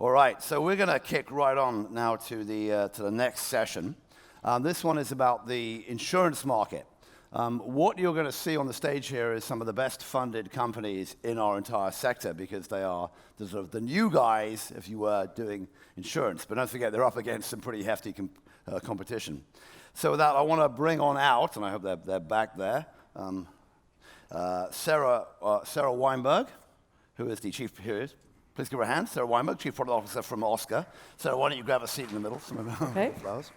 All right, so we're going to kick right on now to the next session. This one is about the insurance market. What you're going to see on the stage here is some of the best funded companies in our entire sector because they are the sort of the new guys, if you were, doing insurance. But don't forget, they're up against some pretty hefty competition. So with that, I want to bring on out, and I hope they're back there, Sarah Weinberg, who is the chief, here is. Please give her a hand. Sarah Weinberg, Chief Product Officer from Oscar. Sarah, why don't you grab a seat in the middle? Okay. Flowers.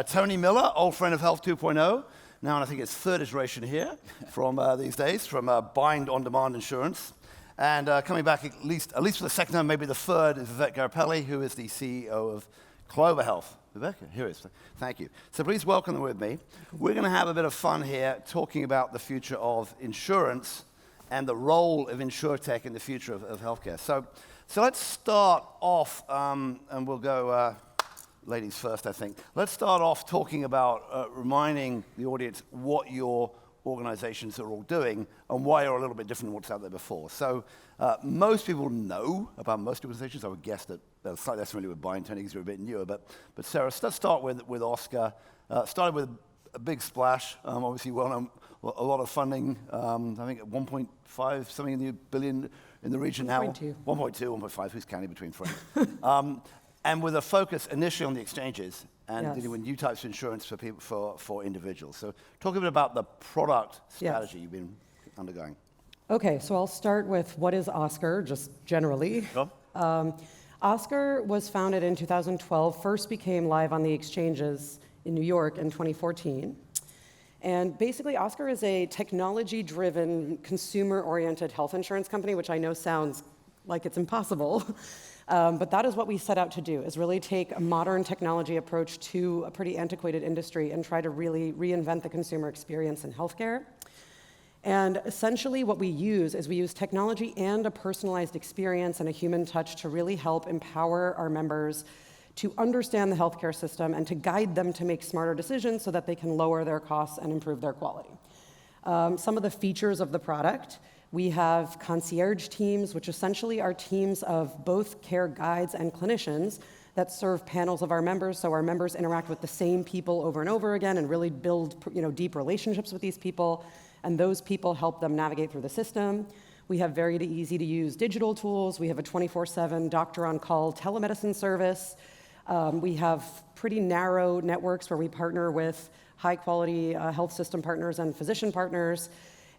Tony Miller, old friend of Health 2.0. Now, I think it's third iteration here from these days, from Bind on-demand insurance. And coming back at least for the second time, maybe the third, is Vivek Garapelli, who is the CEO of Clover Health. Vivek, here he is. Thank you. So please welcome them with me. We're going to have a bit of fun here talking about the future of insurance and the role of Insurtech in the future of healthcare. So let's start off, and we'll go ladies first, I think. Let's start off talking about reminding the audience what your organizations are all doing and why you're a little bit different than what's out there before. So most people know about most organizations. I would guess that they're slightly less familiar with Bind, Tony, because you're a bit newer. But Sarah, let's start with Oscar. Started with a big splash, obviously well-known, a lot of funding, I think at 1.5 something in the billion in the region now. 1.2. 1.5, who's counting between friends? And with a focus initially on the exchanges and dealing with new types of insurance for people, for individuals. So talk a bit about the product strategy you've been undergoing. Okay, so I'll start with what is Oscar, just generally. Sure. Oscar was founded in 2012, first became live on the exchanges in New York in 2014. And basically, Oscar is a technology-driven, consumer-oriented health insurance company, which I know sounds like it's impossible. But that is what we set out to do, is really take a modern technology approach to a pretty antiquated industry and try to really reinvent the consumer experience in healthcare. And essentially what we use is we use technology and a personalized experience and a human touch to really help empower our members to understand the healthcare system and to guide them to make smarter decisions so that they can lower their costs and improve their quality. Some of the features of the product: we have concierge teams, which essentially are teams of both care guides and clinicians that serve panels of our members, so our members interact with the same people over and over again and really build deep relationships with these people, and those people help them navigate through the system. We have very easy-to-use digital tools. We have a 24/7 doctor-on-call telemedicine service. We have pretty narrow networks where we partner with high-quality health system partners and physician partners.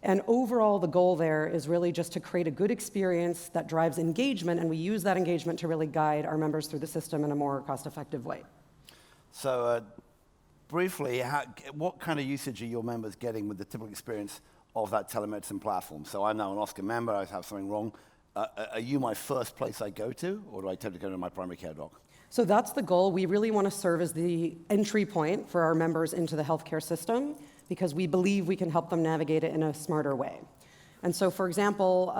And overall, the goal there is really just to create a good experience that drives engagement, and we use that engagement to really guide our members through the system in a more cost-effective way. So briefly, what kind of usage are your members getting with the typical experience of that telemedicine platform? So I'm now an Oscar member. I have something wrong. Are you my first place I go to, or do I tend to go to my primary care doc? So that's the goal. We really want to serve as the entry point for our members into the healthcare system because we believe we can help them navigate it in a smarter way. And so, for example,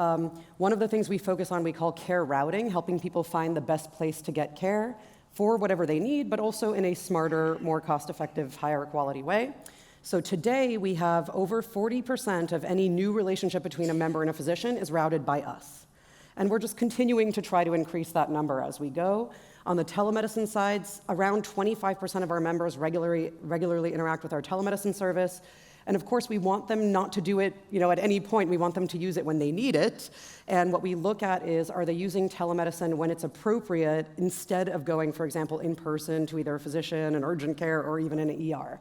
one of the things we focus on we call care routing, helping people find the best place to get care for whatever they need, but also in a smarter, more cost-effective, higher quality way. So today, we have over 40% of any new relationship between a member and a physician is routed by us. And we're just continuing to try to increase that number as we go. On the telemedicine sides, around 25% of our members regularly interact with our telemedicine service. And of course, we want them not to do it at any point. We want them to use it when they need it. And what we look at is, are they using telemedicine when it's appropriate instead of going, for example, in person to either a physician, an urgent care, or even an ER?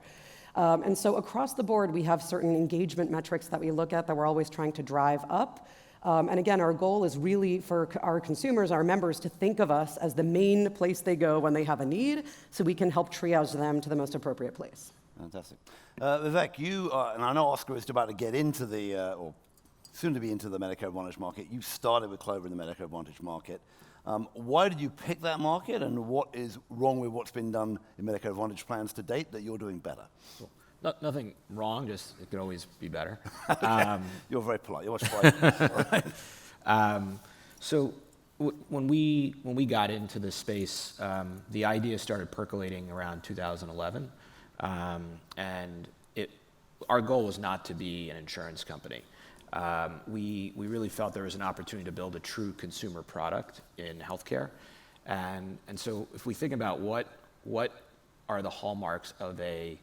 And so across the board, we have certain engagement metrics that we look at that we're always trying to drive up. And again, our goal is really for our consumers, our members, to think of us as the main place they go when they have a need, so we can help triage them to the most appropriate place. Fantastic. Vivek, you, and I know Oscar is about to get into or soon to be into the Medicare Advantage market. You started with Clover in the Medicare Advantage market. Why did you pick that market, and what is wrong with what's been done in Medicare Advantage plans to date that you're doing better? Cool. Nothing wrong, just it could always be better. Okay. You're very polite. You're much polite. So when we got into this space, the idea started percolating around 2011, and our goal was not to be an insurance company. We really felt there was an opportunity to build a true consumer product in healthcare, And so if we think about what are the hallmarks of a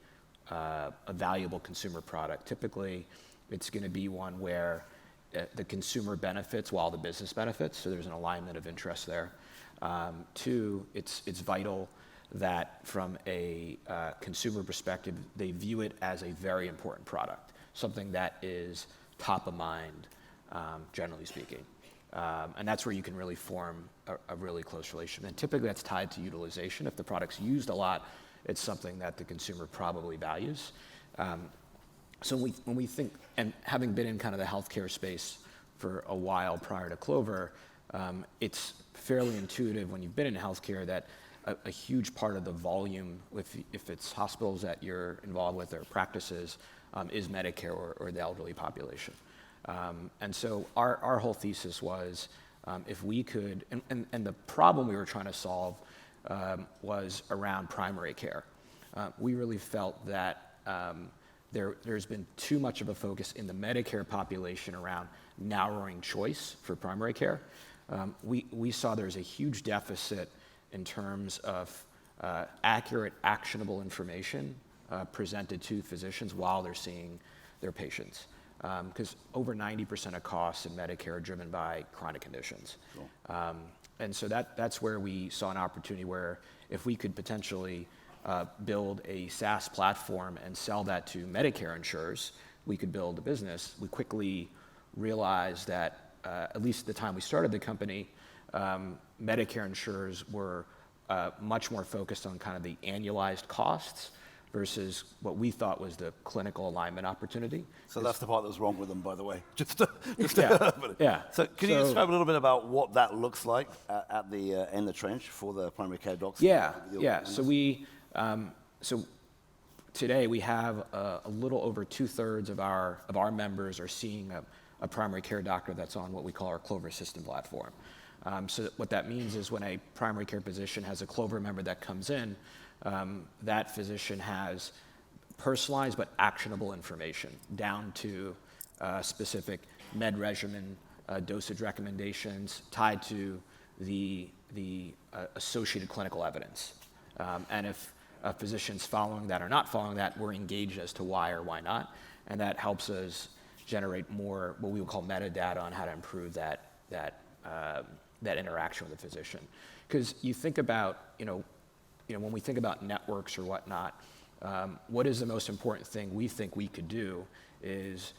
valuable consumer product, typically it's going to be one where the consumer benefits while the business benefits, so there's an alignment of interest there. Two, it's vital that from a consumer perspective, they view it as a very important product, something that is top of mind, generally speaking. And that's where you can really form a really close relationship. And typically that's tied to utilization. If the product's used a lot, it's something that the consumer probably values. So when we think, and having been in kind of the healthcare space for a while prior to Clover, it's fairly intuitive when you've been in healthcare that a huge part of the volume, if it's hospitals that you're involved with or practices, is Medicare or the elderly population. And so our whole thesis was if we could, and the problem we were trying to solve was around primary care. We really felt that there's been too much of a focus in the Medicare population around narrowing choice for primary care. We saw there's a huge deficit in terms of accurate, actionable information presented to physicians while they're seeing their patients. Because over 90% of costs in Medicare are driven by chronic conditions. Cool. And so that's where we saw an opportunity where if we could potentially build a SaaS platform and sell that to Medicare insurers, we could build a business. We quickly realized that, at least at the time we started the company, Medicare insurers were much more focused on kind of the annualized costs versus what we thought was the clinical alignment opportunity. So that's the part that was wrong with them, by the way. Yeah. So can you describe a little bit about what that looks like at the in the trench for the primary care docs? Yeah. So today we have a little over 2/3 of our members are seeing a primary care doctor that's on what we call our Clover Assistant platform. So what that means is when a primary care physician has a Clover member that comes in, that physician has personalized but actionable information down to specific med regimen, dosage recommendations tied to the associated clinical evidence. And if a physician's following that or not following that, we're engaged as to why or why not, and that helps us generate more what we would call metadata on how to improve that interaction with the physician. Because you think about, when we think about networks or whatnot, what is the most important thing we think we could do is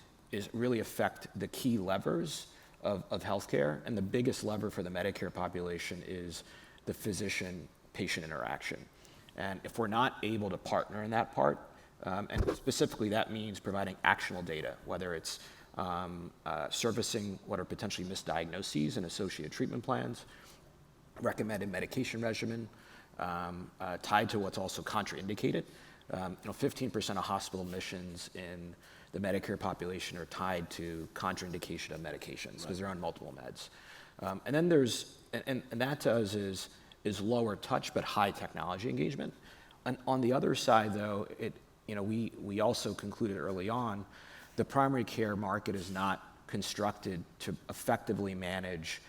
really affect the key levers of healthcare. And the biggest lever for the Medicare population is the physician-patient interaction. And if we're not able to partner in that part, and specifically that means providing actionable data, whether it's surfacing what are potentially misdiagnoses and associated treatment plans, recommended medication regimen, tied to what's also contraindicated. 15% of hospital admissions in the Medicare population are tied to contraindication of medications because they're on multiple meds. And then and that to us is lower touch but high technology engagement. And on the other side, though, we also concluded early on the primary care market is not constructed to effectively manage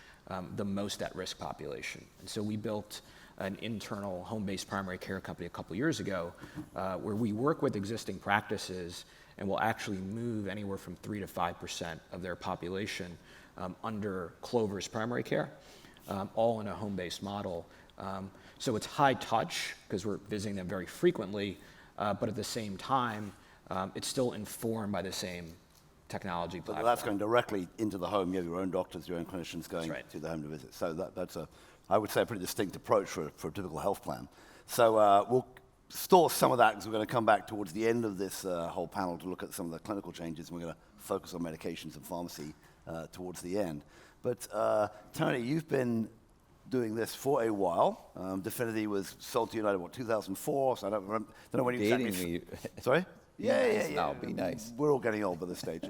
the most at-risk population. And so we built an internal home-based primary care company a couple years ago where we work with existing practices and will actually move anywhere from 3 to 5% of their population under Clover's primary care, all in a home-based model. So it's high touch because we're visiting them very frequently, but at the same time, it's still informed by the same technology platform. But that's going directly into the home. You have your own doctors, your own clinicians going to the home to visit. So that's I would say, a pretty distinct approach for a typical health plan. So we'll store some of that because we're going to come back towards the end of this whole panel to look at some of the clinical changes. We're going to focus on medications and pharmacy towards the end. But Tony, you've been doing this for a while. Definity was sold to United, 2004? So I don't know when you exactly... Sorry? Yeah. Be nice. We're all getting old by this stage.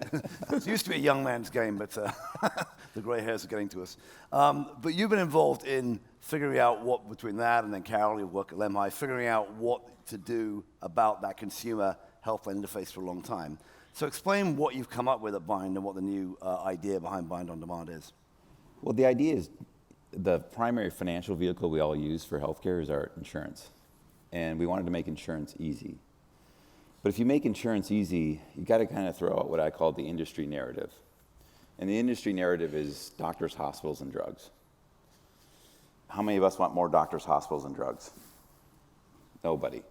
It used to be a young man's game, but the gray hairs are getting to us. But you've been involved in figuring out what, between that and then Carol, you work at Lemhi, figuring out what to do about that consumer health plan interface for a long time. So explain what you've come up with at Bind and what the new idea behind Bind on Demand is. Well, the idea the primary financial vehicle we all use for healthcare is our insurance. And we wanted to make insurance easy. But if you make insurance easy, you got to kind of throw out what I call the industry narrative. And the industry narrative is doctors, hospitals, and drugs. How many of us want more doctors, hospitals, and drugs? Nobody.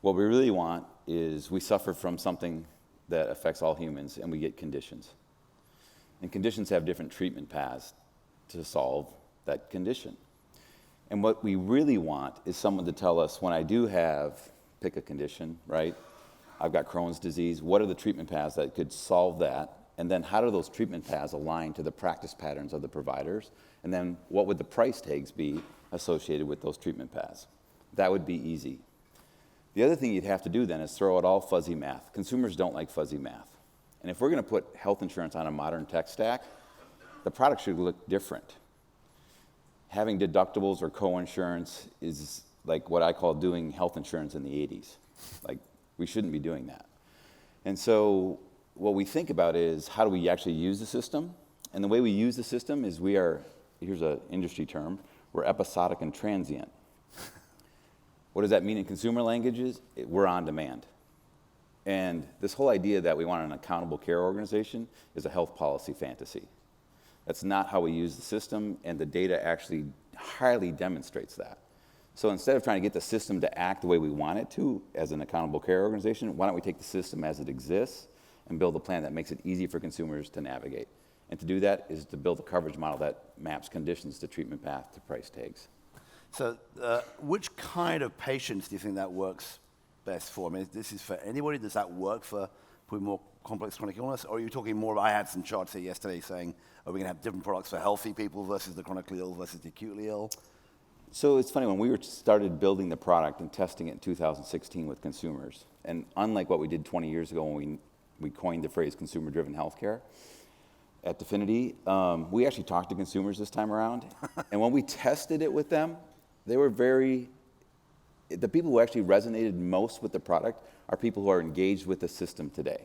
What we really want is we suffer from something that affects all humans, and we get conditions. And conditions have different treatment paths to solve that condition. And what we really want is someone to tell us, when I do have, pick a condition, right? I've got Crohn's disease, what are the treatment paths that could solve that? And then how do those treatment paths align to the practice patterns of the providers? And then what would the price tags be associated with those treatment paths? That would be easy. The other thing you'd have to do then is throw out all fuzzy math. Consumers don't like fuzzy math. And if we're going to put health insurance on a modern tech stack, the product should look different. Having deductibles or co-insurance is like what I call doing health insurance in the 80s. Like, we shouldn't be doing that. And so what we think about is, how do we actually use the system? And the way we use the system is here's an industry term, we're episodic and transient. What does that mean in consumer languages? We're on demand. And this whole idea that we want an accountable care organization is a health policy fantasy. That's not how we use the system, and the data actually highly demonstrates that. So instead of trying to get the system to act the way we want it to as an accountable care organization, why don't we take the system as it exists and build a plan that makes it easy for consumers to navigate? And to do that is to build a coverage model that maps conditions to treatment path to price tags. So which kind of patients do you think that works best for? I mean, this is for anybody. Does that work for more complex chronic illness? Or are you talking more, I had some charts here yesterday saying, are we going to have different products for healthy people versus the chronically ill versus the acutely ill? So it's funny, when we started building the product and testing it in 2016 with consumers, and unlike what we did 20 years ago when we coined the phrase consumer-driven healthcare, at Definity, we actually talked to consumers this time around. And when we tested it with them, they were the people who actually resonated most with the product are people who are engaged with the system today.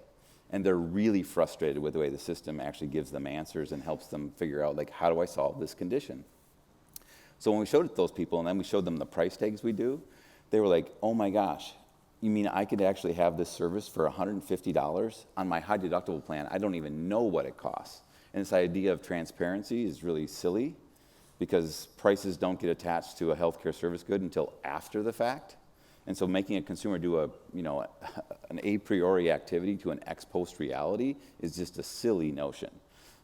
And they're really frustrated with the way the system actually gives them answers and helps them figure out, like, how do I solve this condition? So when we showed it to those people, and then we showed them the price tags we do, they were like, oh my gosh, you mean I could actually have this service for $150 on my high deductible plan? I don't even know what it costs. And this idea of transparency is really silly, because prices don't get attached to a healthcare service good until after the fact. And so making a consumer do an a priori activity to an ex post reality is just a silly notion.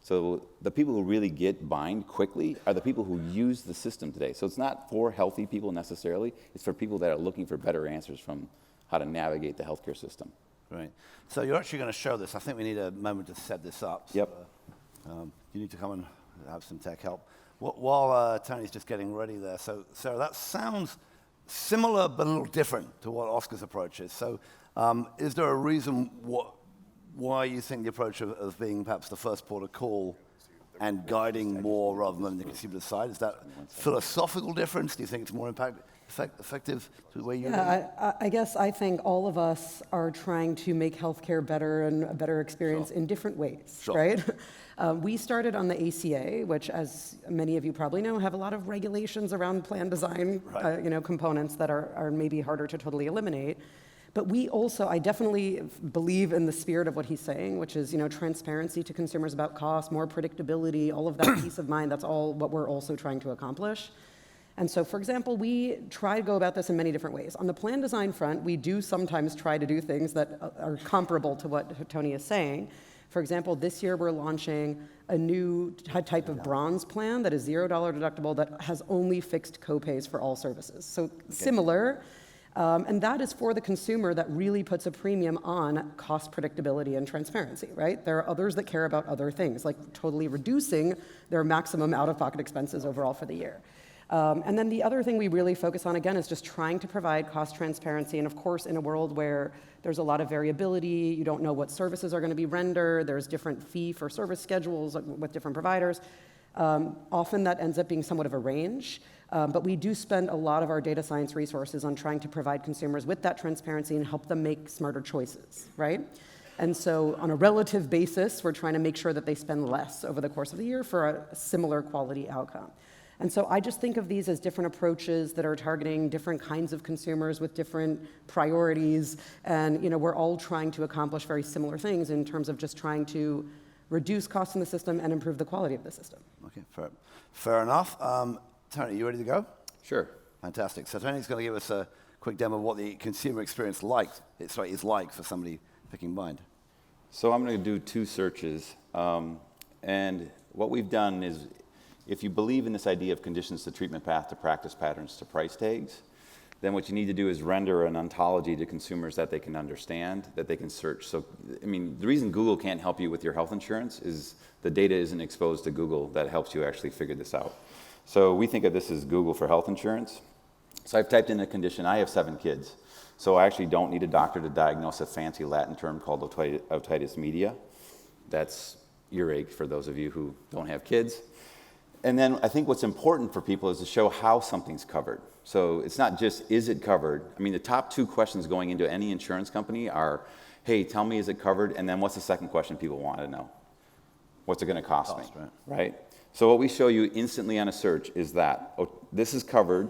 So the people who really get bind quickly are the people who use the system today. So it's not for healthy people necessarily, it's for people that are looking for better answers from how to navigate the healthcare system. Right. So you're actually going to show this. I think we need a moment to set this up. So, Yep. You need to come and have some tech help. While Tony's just getting ready there, so Sarah, that sounds similar but a little different to what Oscar's approach is. So is there a reason why you think the approach of being perhaps the first port of call and guiding more rather than the consumer side? Is that philosophical difference? Do you think it's more effective to the way you I guess I think all of us are trying to make healthcare better and a better experience in different ways, right? We started on the ACA, which, as many of you probably know, have a lot of regulations around plan design, components that are maybe harder to totally eliminate. But we also, I definitely believe in the spirit of what he's saying, which is, transparency to consumers about cost, more predictability, all of that peace of mind. That's all what we're also trying to accomplish. And so, for example, we try to go about this in many different ways. On the plan design front, we do sometimes try to do things that are comparable to what Tony is saying. For example, this year we're launching a new type of bronze plan that is $0 deductible that has only fixed copays for all services. So similar, and that is for the consumer that really puts a premium on cost predictability and transparency, right? There are others that care about other things, like totally reducing their maximum out-of-pocket expenses overall for the year. And then the other thing we really focus on, again, is just trying to provide cost transparency. And of course, in a world where there's a lot of variability, you don't know what services are going to be rendered, there's different fee for service schedules with different providers. Often that ends up being somewhat of a range. But we do spend a lot of our data science resources on trying to provide consumers with that transparency and help them make smarter choices, right? And so on a relative basis, we're trying to make sure that they spend less over the course of the year for a similar quality outcome. And so I just think of these as different approaches that are targeting different kinds of consumers with different priorities. And we're all trying to accomplish very similar things in terms of just trying to reduce costs in the system and improve the quality of the system. Okay, fair enough. Tony, you ready to go? Sure. Fantastic. So Tony's going to give us a quick demo of what the consumer experience is like for somebody picking bind. So I'm going to do 2 searches. And what we've done is, if you believe in this idea of conditions to treatment path to practice patterns to price tags, then what you need to do is render an ontology to consumers that they can understand, that they can search. So, I mean, the reason Google can't help you with your health insurance is the data isn't exposed to Google that helps you actually figure this out. So we think of this as Google for health insurance. So I've typed in a condition. I have 7 kids. So I actually don't need a doctor to diagnose a fancy Latin term called otitis media. That's earache for those of you who don't have kids. And then I think what's important for people is to show how something's covered. So it's not just, is it covered? I mean, the top 2 questions going into any insurance company are, hey, tell me, is it covered? And then what's the second question people want to know? What's it going to cost me? Right? So what we show you instantly on a search is that, oh, this is covered.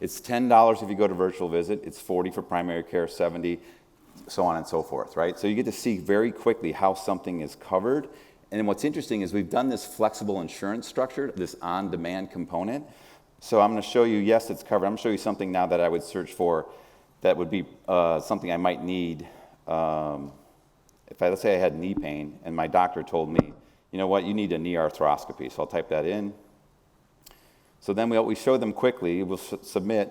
It's $10 if you go to virtual visit. It's $40 for primary care, $70, so on and so forth, right? So you get to see very quickly how something is covered. And then what's interesting is we've done this flexible insurance structure, this on-demand component. So I'm going to show you, yes, it's covered. I'm going to show you something now that I would search for that would be something I might need. Let's say I had knee pain and my doctor told me, you know what, you need a knee arthroscopy. So I'll type that in. So then we show them quickly, we'll submit,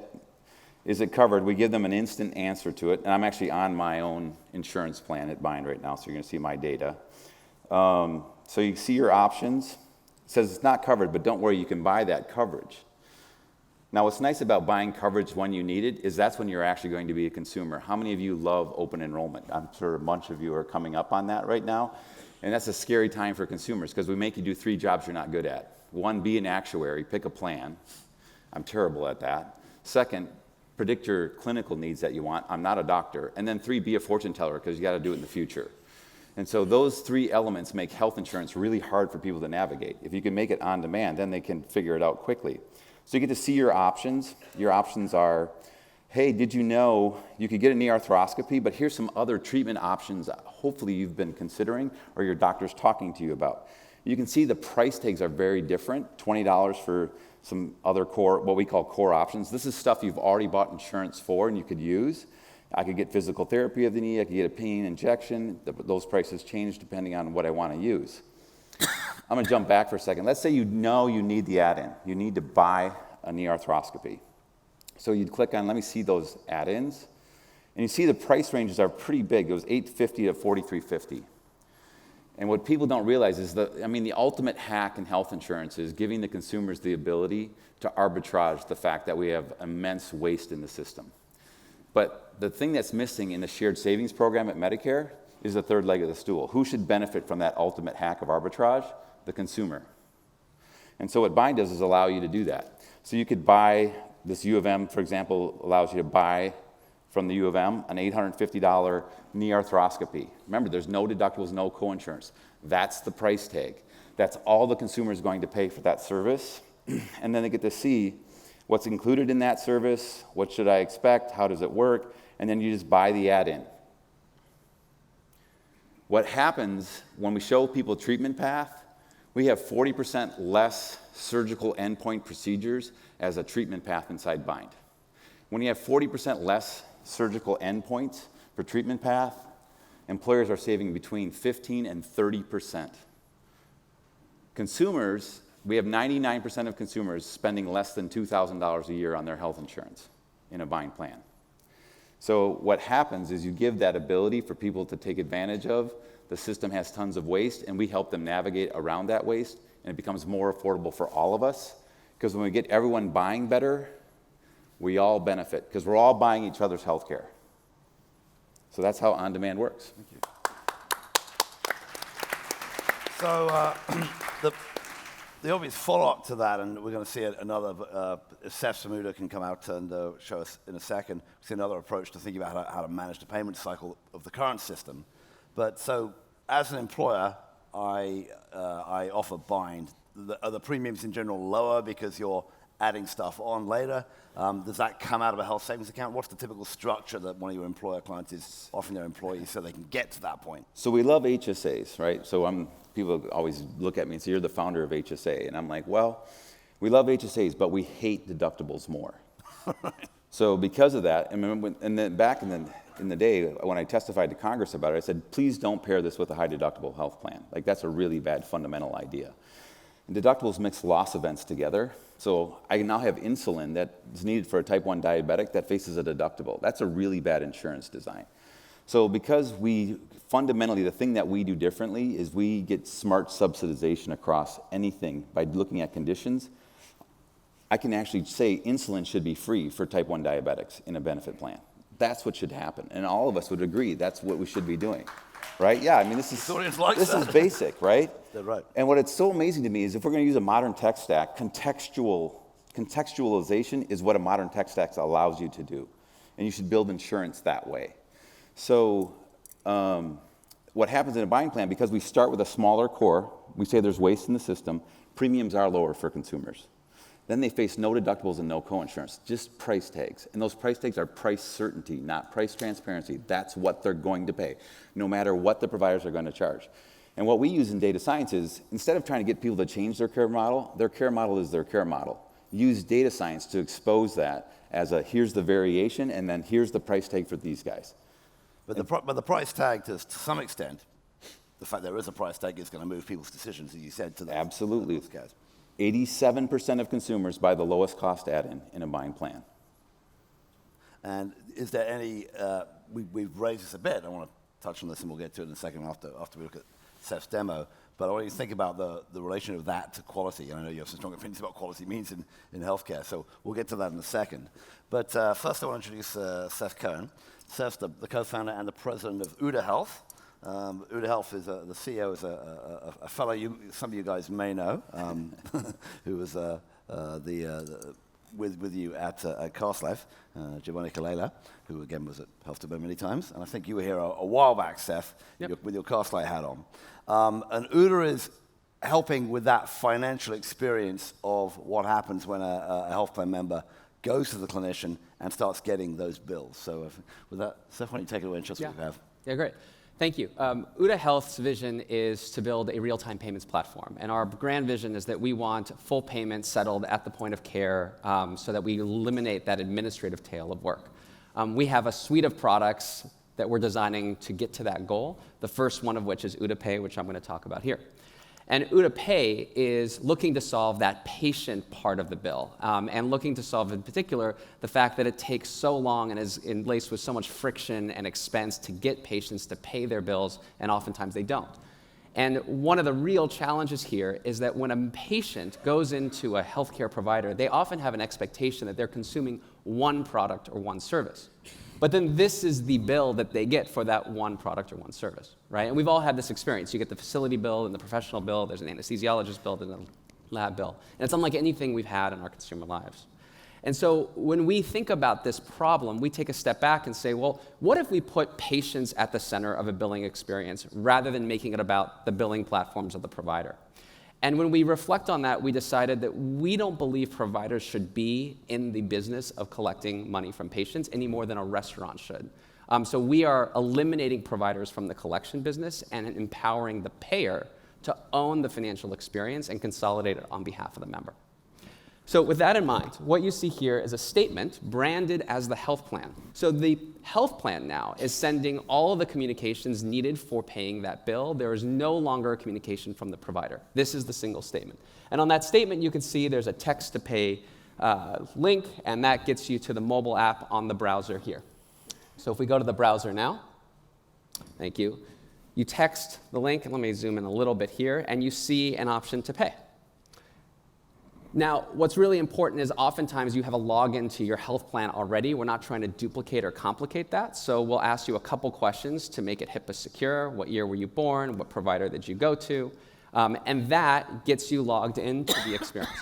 is it covered? We give them an instant answer to it. And I'm actually on my own insurance plan at Bind right now, so you're going to see my data. So you see your options. It says it's not covered, but don't worry, you can buy that coverage. Now, what's nice about buying coverage when you need it is that's when you're actually going to be a consumer. How many of you love open enrollment? I'm sure a bunch of you are coming up on that right now. And that's a scary time for consumers because we make you do 3 jobs you're not good at. 1, be an actuary, pick a plan. I'm terrible at that. 2nd, predict your clinical needs that you want. I'm not a doctor. And then 3, be a fortune teller because you got to do it in the future. And so those 3 elements make health insurance really hard for people to navigate. If you can make it on demand, then they can figure it out quickly. So you get to see your options. Your options are, hey, did you know you could get a knee arthroscopy, but here's some other treatment options hopefully you've been considering or your doctor's talking to you about. You can see the price tags are very different, $20 for some other core, what we call core options. This is stuff you've already bought insurance for and you could use. I could get physical therapy of the knee, I could get a pain injection. Those prices change depending on what I want to use. I'm going to jump back for a second. Let's say you know you need the add-in. You need to buy a knee arthroscopy. So you'd click on, let me see those add-ins. And you see the price ranges are pretty big. It was $850 to $4,350. And what people don't realize is the ultimate hack in health insurance is giving the consumers the ability to arbitrage the fact that we have immense waste in the system. But the thing that's missing in the shared savings program at Medicare is the 3rd leg of the stool. Who should benefit from that ultimate hack of arbitrage? The consumer. And so what Bind does is allow you to do that. So you could buy, this U of M, for example, allows you to buy from the U of M an $850 knee arthroscopy. Remember, there's no deductibles, no coinsurance. That's the price tag. That's all the consumer is going to pay for that service. And then they get to see what's included in that service, what should I expect, how does it work, and then you just buy the add-in. What happens when we show people treatment path, we have 40% less surgical endpoint procedures as a treatment path inside Bind. When you have 40% less surgical endpoints for treatment path, employers are saving between 15 and 30%. Consumers, we have 99% of consumers spending less than $2,000 a year on their health insurance in a Bind plan. So what happens is you give that ability for people to take advantage of. The system has tons of waste, and we help them navigate around that waste, and it becomes more affordable for all of us. Because when we get everyone buying better, we all benefit, because we're all buying each other's health care. So that's how on-demand works. Thank you. So the obvious follow-up to that, and we're going to see another, if Seth from OODA can come out and show us in a second, we'll see another approach to thinking about how to manage the payment cycle of the current system. But so as an employer, I offer Bind. are the premiums in general lower because you're adding stuff on later? Does that come out of a health savings account? What's the typical structure that one of your employer clients is offering their employees so they can get to that point? So we love HSAs, right? So people always look at me and say, you're the founder of HSA. And I'm like, well, we love HSAs, but we hate deductibles more. So because of that, and then back in the day when I testified to Congress about it, I said, please don't pair this with a high deductible health plan. Like, that's a really bad fundamental idea. And deductibles mix loss events together. So I now have insulin that is needed for a type 1 diabetic that faces a deductible. That's a really bad insurance design. So because fundamentally, the thing that we do differently is we get smart subsidization across anything by looking at conditions. I can actually say insulin should be free for type 1 diabetics in a benefit plan. That's what should happen. And all of us would agree that's what we should be doing. Right? Yeah, I mean, this is basic, right? They're right. And what it's so amazing to me is if we're going to use a modern tech stack, contextualization is what a modern tech stack allows you to do. And you should build insurance that way. So what happens in a buying plan, because we start with a smaller core, we say there's waste in the system, premiums are lower for consumers. Then they face no deductibles and no coinsurance, just price tags. And those price tags are price certainty, not price transparency. That's what they're going to pay, no matter what the providers are going to charge. And what we use in data science is, instead of trying to get people to change their care model is their care model. Use data science to expose that as here's the variation, and then here's the price tag for these guys. But the price tag, to some extent, the fact there is a price tag is going to move people's decisions, as you said, to the Absolutely. those guys. 87% of consumers buy the lowest cost add-in in a buying plan. And is there any, we've raised this a bit, I want to touch on this and we'll get to it in a second after we look at Seth's demo, but I want you to think about the relation of that to quality. And I know you have some strong opinions about what quality means in healthcare, so we'll get to that in a second. But first I want to introduce Seth Cohen. Seth's the co-founder and the president of OODA Health. OODA Health is the CEO is a fellow some of you guys may know, who was with you at Castlife, Giovanni Colella, who again was at Health to Bear many times, and I think you were here a while back, Seth, with your Castlife hat on. And OODA is helping with that financial experience of what happens when a health plan member goes to the clinician and starts getting those bills. So with that, Seth, why don't you take it away and show us what you have? Yeah, great. Thank you. OODA Health's vision is to build a real-time payments platform. And our grand vision is that we want full payments settled at the point of care so that we eliminate that administrative tail of work. We have a suite of products that we're designing to get to that goal, the first one of which is OODA Pay, which I'm going to talk about here. And OODA Pay is looking to solve that patient part of the bill, and looking to solve, in particular, the fact that it takes so long and is laced with so much friction and expense to get patients to pay their bills, and oftentimes they don't. And one of the real challenges here is that when a patient goes into a healthcare provider, they often have an expectation that they're consuming one product or one service. But then this is the bill that they get for that one product or one service, right? And we've all had this experience. You get the facility bill and the professional bill, there's an anesthesiologist bill, there's a lab bill. And it's unlike anything we've had in our consumer lives. And so when we think about this problem, we take a step back and say, well, what if we put patients at the center of a billing experience rather than making it about the billing platforms of the provider? And when we reflect on that, we decided that we don't believe providers should be in the business of collecting money from patients any more than a restaurant should. So we are eliminating providers from the collection business and empowering the payer to own the financial experience and consolidate it on behalf of the member. So with that in mind, what you see here is a statement branded as the health plan. So the health plan now is sending all of the communications needed for paying that bill. There is no longer a communication from the provider. This is the single statement. And on that statement, you can see there's a text-to-pay link, and that gets you to the mobile app on the browser here. So if we go to the browser now, thank you, you text the link, and let me zoom in a little bit here, and you see an option to pay. Now, what's really important is oftentimes you have a login to your health plan already. We're not trying to duplicate or complicate that, so we'll ask you a couple questions to make it HIPAA secure. What year were you born? What provider did you go to? And that gets you logged into the experience.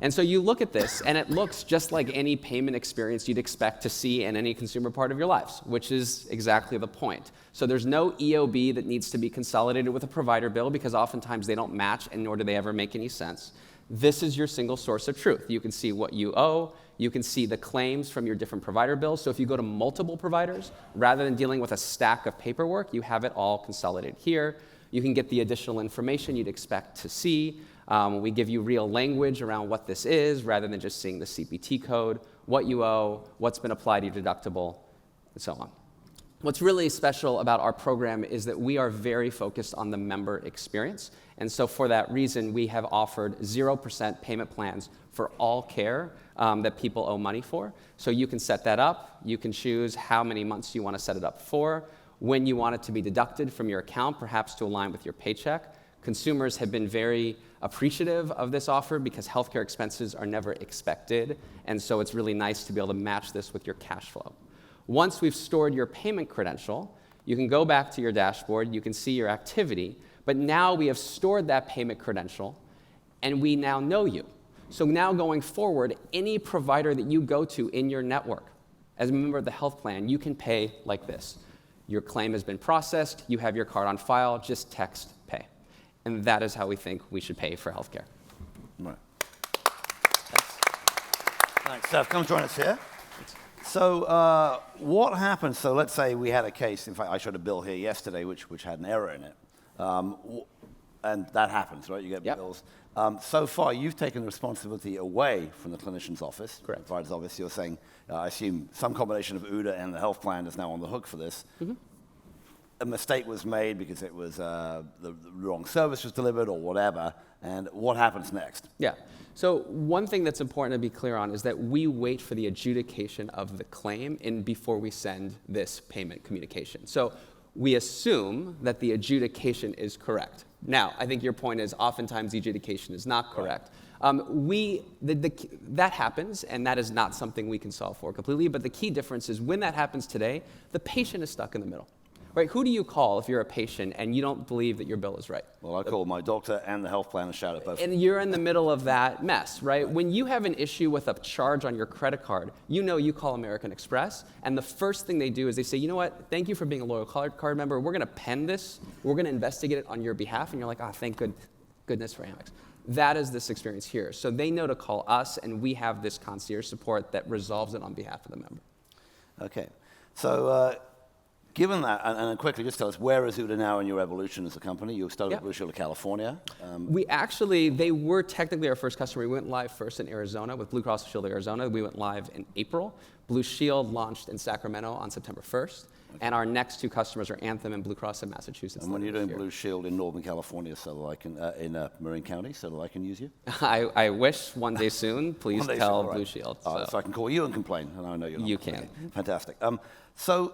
And so you look at this, and it looks just like any payment experience you'd expect to see in any consumer part of your lives, which is exactly the point. So there's no EOB that needs to be consolidated with a provider bill because oftentimes they don't match, and nor do they ever make any sense. This is your single source of truth. You can see what you owe. You can see the claims from your different provider bills. So if you go to multiple providers, rather than dealing with a stack of paperwork, you have it all consolidated here. You can get the additional information you'd expect to see. We give you real language around what this is, rather than just seeing the CPT code, what you owe, what's been applied to your deductible, and so on. What's really special about our program is that we are very focused on the member experience. And so for that reason, we have offered 0% payment plans for all care that people owe money for. So you can set that up. You can choose how many months you want to set it up for, when you want it to be deducted from your account, perhaps to align with your paycheck. Consumers have been very appreciative of this offer because healthcare expenses are never expected. And so it's really nice to be able to match this with your cash flow. Once we've stored your payment credential, you can go back to your dashboard, you can see your activity, but now we have stored that payment credential and we now know you. So now going forward, any provider that you go to in your network, as a member of the health plan, you can pay like this. Your claim has been processed, you have your card on file, just text pay. And that is how we think we should pay for healthcare. Right. Thanks. Seth, come join us here. So what happens, so let's say we had a case, in fact, I showed a bill here yesterday which had an error in it. And that happens, right? You get bills. So far, you've taken the responsibility away from the clinician's office, Correct. provider's office. You're saying, I assume some combination of OODA and the health plan is now on the hook for this. Mm-hmm. A mistake was made because it was the wrong service was delivered or whatever, and what happens next? Yeah. So one thing that's important to be clear on is that we wait for the adjudication of the claim before we send this payment communication. So we assume that the adjudication is correct. Now, I think your point is oftentimes the adjudication is not correct. That happens, and that is not something we can solve for completely, but the key difference is when that happens today, the patient is stuck in the middle. Right? Who do you call if you're a patient and you don't believe that your bill is right? Well, I call my doctor and the health plan and shout at both. And you're in the middle of that mess, right? When you have an issue with a charge on your credit card, you call American Express, and the first thing they do is they say, you know what, thank you for being a loyal card member. We're going to pen this. We're going to investigate it on your behalf. And you're like, thank goodness for Amex. That is this experience here. So they know to call us, and we have this concierge support that resolves it on behalf of the member. Okay. So given that, and quickly just tell us, where is OODA now in your evolution as a company? You started with Blue Shield of California. They were technically our first customer. We went live first in Arizona with Blue Cross Blue Shield of Arizona. We went live in April. Blue Shield launched in Sacramento on September 1st. Okay. And our next two customers are Anthem and Blue Cross in Massachusetts. And when you're doing Blue Shield in Northern California, so that I can, in Marin County, so that I can use you? I wish one day soon. Please tell right. Blue Shield. So I can call you and complain, and I know you're not. You can. Okay. Fantastic. So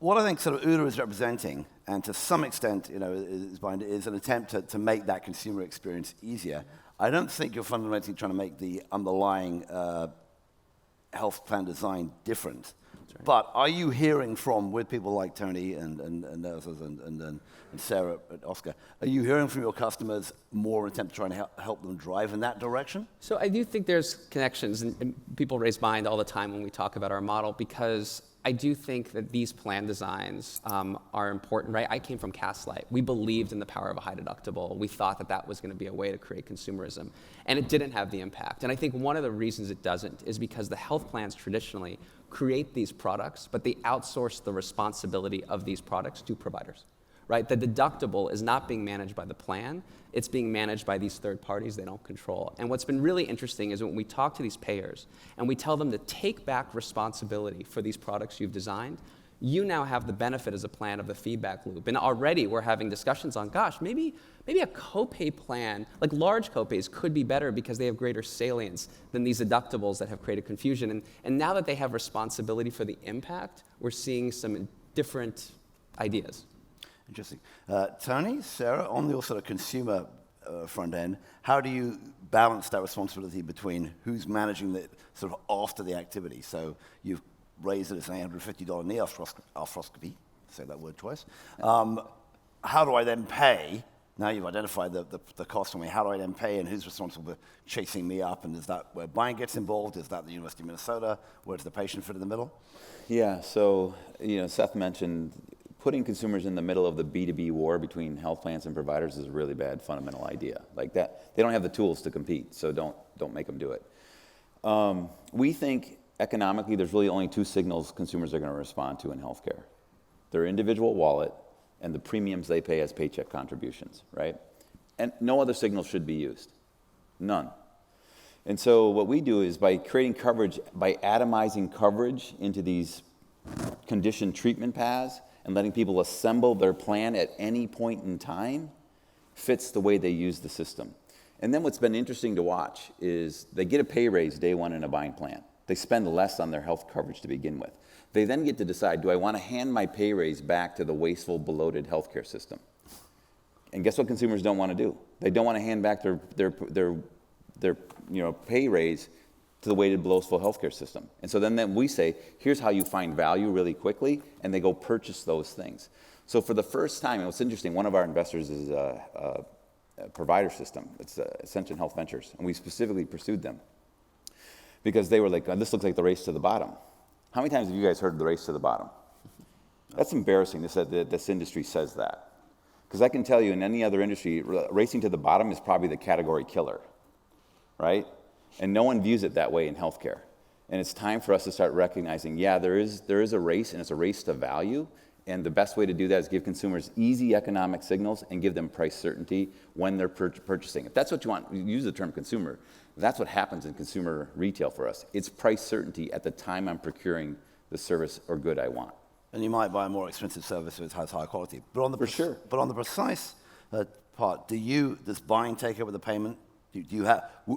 what I think sort of OODA is representing, and to some extent, is an attempt to make that consumer experience easier. I don't think you're fundamentally trying to make the underlying health plan design different. Right. But are you hearing with people like Tony and others and Sarah and Oscar, are you hearing from your customers more in attempt to try and help them drive in that direction? So I do think there's connections, and people raise mind all the time when we talk about our model, because I do think that these plan designs are important, right? I came from Castlight. We believed in the power of a high deductible. We thought that was going to be a way to create consumerism, and it didn't have the impact. And I think one of the reasons it doesn't is because the health plans traditionally create these products, but they outsource the responsibility of these products to providers, right? The deductible is not being managed by the plan. It's being managed by these third parties they don't control. And what's been really interesting is when we talk to these payers and we tell them to take back responsibility for these products you've designed, you now have the benefit as a plan of the feedback loop. And already we're having discussions on, gosh, maybe a copay plan, like large copays, could be better because they have greater salience than these deductibles that have created confusion. And now that they have responsibility for the impact, we're seeing some different ideas. Interesting. Tony, Sarah, on the sort of consumer front end, how do you balance that responsibility between who's managing the sort of after the activity? So you've raised it as an $850 knee arthroscopy, say that word twice. How do I then pay, now you've identified the cost for me. How do I then pay, and who's responsible for chasing me up? And is that where buying gets involved? Is that the University of Minnesota? Where's the patient fit in the middle? Yeah, so Seth mentioned putting consumers in the middle of the B2B war between health plans and providers is a really bad fundamental idea. Like that, they don't have the tools to compete, so don't make them do it. We think economically there's really only two signals consumers are going to respond to in healthcare: their individual wallet and the premiums they pay as paycheck contributions, right? And no other signals should be used, none. And so what we do is by creating coverage, by atomizing coverage into these condition treatment paths and letting people assemble their plan at any point in time, fits the way they use the system. And then what's been interesting to watch is they get a pay raise day one in a buying plan. They spend less on their health coverage to begin with. They then get to decide, do I want to hand my pay raise back to the wasteful, bloated healthcare system? And guess what consumers don't want to do? They don't want to hand back their pay raise to the weighted, boastful healthcare system. And so then we say, here's how you find value really quickly, and they go purchase those things. So for the first time, and what's interesting, one of our investors is a provider system. It's Ascension Health Ventures, and we specifically pursued them because they were like, this looks like the race to the bottom. How many times have you guys heard the race to the bottom? That's embarrassing that this industry says that. Because I can tell you in any other industry, racing to the bottom is probably the category killer, right? And no one views it that way in healthcare. And it's time for us to start recognizing, there is a race, and it's a race to value. And the best way to do that is give consumers easy economic signals and give them price certainty when they're purchasing. If that's what you want, you use the term consumer, that's what happens in consumer retail for us. It's price certainty at the time I'm procuring the service or good I want. And you might buy a more expensive service if it has higher quality. But on the But on the precise part, does buying take over the payment?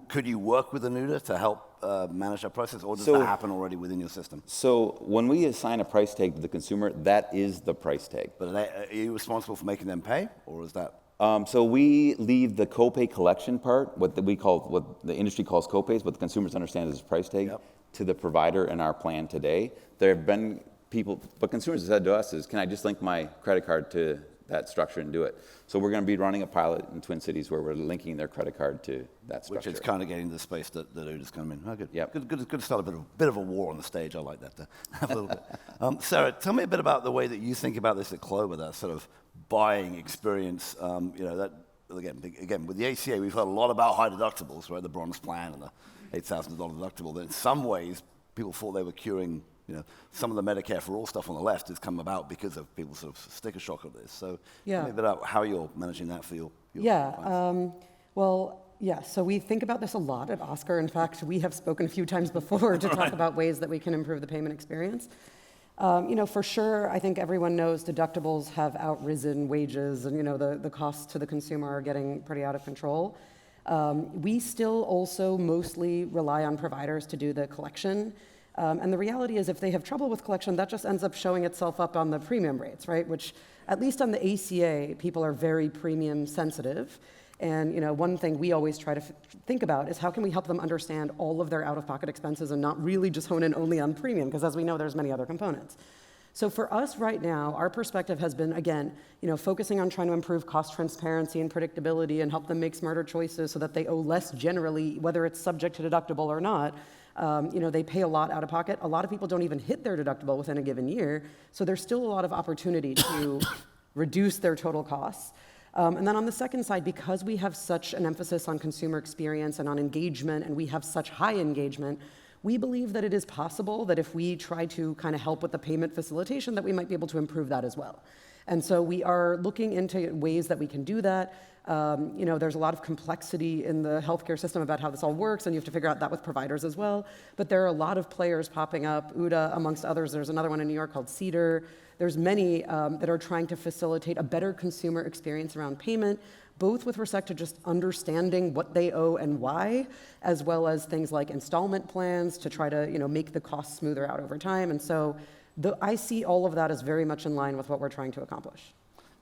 Could you work with an OODA to help manage that process, or does that happen already within your system? So when we assign a price tag to the consumer, that is the price tag. But are you responsible for making them pay, or is that? So we leave the copay collection part, what the industry calls copays, but the consumers understand as a price tag, to the provider in our plan today. There have been people, what consumers have said to us is, can I just link my credit card to that structure and do it? So we're going to be running a pilot in Twin Cities where we're linking their credit card to that structure. Which is kind of getting to the space that OODA's come in. Oh, good. Yep. Good to start a bit of a war on the stage. I like that to have a little bit. Sarah, tell me a bit about the way that you think about this at Clover, that sort of buying experience. That again with the ACA, we've heard a lot about high deductibles, right? The bronze plan and the $8,000 deductible. That in some ways, people thought they were curing. Some of the Medicare for All stuff on the left has come about because of people's sort of sticker shock of this. So tell me a bit about how you're managing that for your clients. So we think about this a lot at Oscar. In fact, we have spoken a few times before to talk about ways that we can improve the payment experience. For sure, I think everyone knows deductibles have outrisen wages, and the costs to the consumer are getting pretty out of control. We still also mostly rely on providers to do the collection. And the reality is, if they have trouble with collection, that just ends up showing itself up on the premium rates, right? Which, at least on the ACA, people are very premium sensitive. And one thing we always try to think about is how can we help them understand all of their out-of-pocket expenses and not really just hone in only on premium, because as we know, there's many other components. So for us right now, our perspective has been, again, focusing on trying to improve cost transparency and predictability and help them make smarter choices so that they owe less generally, whether it's subject to deductible or not. They pay a lot out of pocket. A lot of people don't even hit their deductible within a given year. So there's still a lot of opportunity to reduce their total costs. And then on the second side, because we have such an emphasis on consumer experience and on engagement, and we have such high engagement, we believe that it is possible that if we try to kind of help with the payment facilitation, that we might be able to improve that as well. And so we are looking into ways that we can do that. There's a lot of complexity in the healthcare system about how this all works, and you have to figure out that with providers as well. But there are a lot of players popping up, OODA amongst others. There's another one in New York called Cedar. There's many that are trying to facilitate a better consumer experience around payment, both with respect to just understanding what they owe and why, as well as things like installment plans to try to make the costs smoother out over time. And so I see all of that as very much in line with what we're trying to accomplish.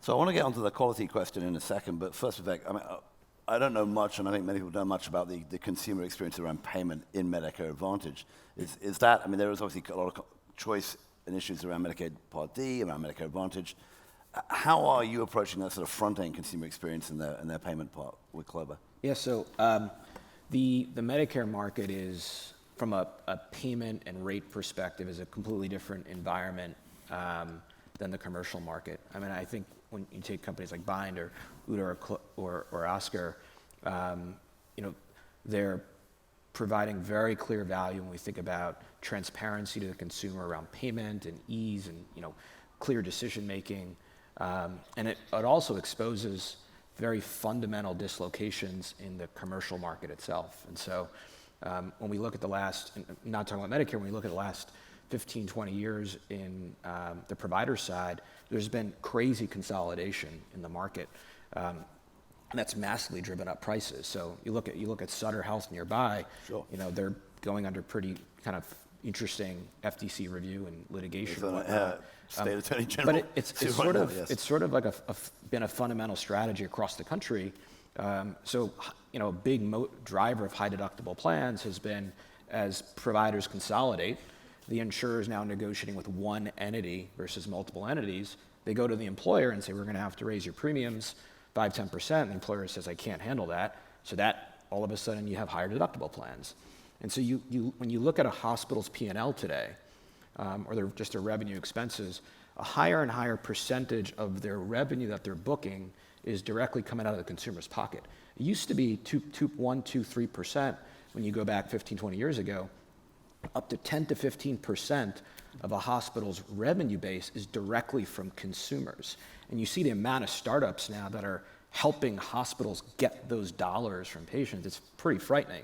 So I want to get onto the quality question in a second, but first, Vivek, I don't know much, and I think many people don't know much about the consumer experience around payment in Medicare Advantage. Is that, there is obviously a lot of choice and issues around Medicare Part D, around Medicare Advantage. How are you approaching that sort of front-end consumer experience in their payment part with Clover? Yeah, so the Medicare market is, from a payment and rate perspective, is a completely different environment than the commercial market. I mean, I think when you take companies like Bind or OODA or Oscar, they're providing very clear value when we think about transparency to the consumer around payment and ease and clear decision making, and it also exposes very fundamental dislocations in the commercial market itself. And so when we look at the last, not talking about Medicare, when we look at the last 15, 20 years in the provider side, there's been crazy consolidation in the market. And that's massively driven up prices. So you look at Sutter Health nearby. Sure. They're going under pretty kind of interesting FTC review and litigation. State Attorney General. But it's sort of like been a fundamental strategy across the country. So a big driver of high deductible plans has been, as providers consolidate, the insurer is now negotiating with one entity versus multiple entities. They go to the employer and say, we're going to have to raise your premiums 5-10%. The employer says, I can't handle that. So that all of a sudden you have higher deductible plans. And so when you look at a hospital's P&L today, or their revenue expenses, a higher and higher percentage of their revenue that they're booking is directly coming out of the consumer's pocket. It used to be 3% when you go back 15, 20 years ago. Up to 10 to 15% of a hospital's revenue base is directly from consumers. And you see the amount of startups now that are helping hospitals get those dollars from patients. It's pretty frightening.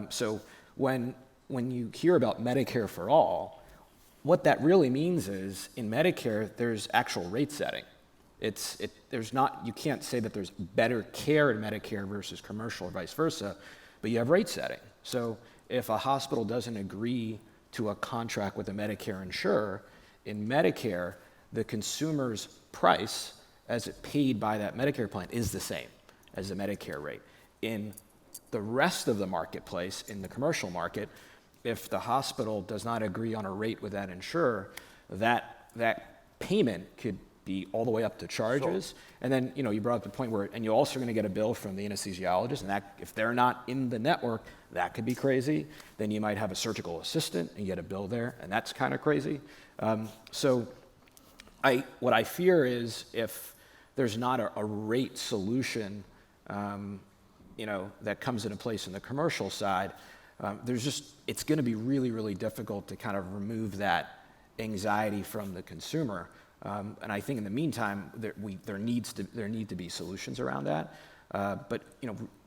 So when you hear about Medicare for all, what that really means is in Medicare, there's actual rate setting. You can't say that there's better care in Medicare versus commercial or vice versa, but you have rate setting. So if a hospital doesn't agree to a contract with a Medicare insurer, in Medicare, the consumer's price as it paid by that Medicare plan is the same as the Medicare rate. In the rest of the marketplace, in the commercial market, if the hospital does not agree on a rate with that insurer, that payment could be all the way up to charges. Sure. And then, you brought up the point where, and you're also going to get a bill from the anesthesiologist, and that, if they're not in the network, that could be crazy. Then you might have a surgical assistant and you get a bill there, and that's kind of crazy. So what I fear is if there's not a rate solution, that comes into place in the commercial side, it's going to be really, really difficult to kind of remove that anxiety from the consumer. And I think in the meantime, there need to be solutions around that. But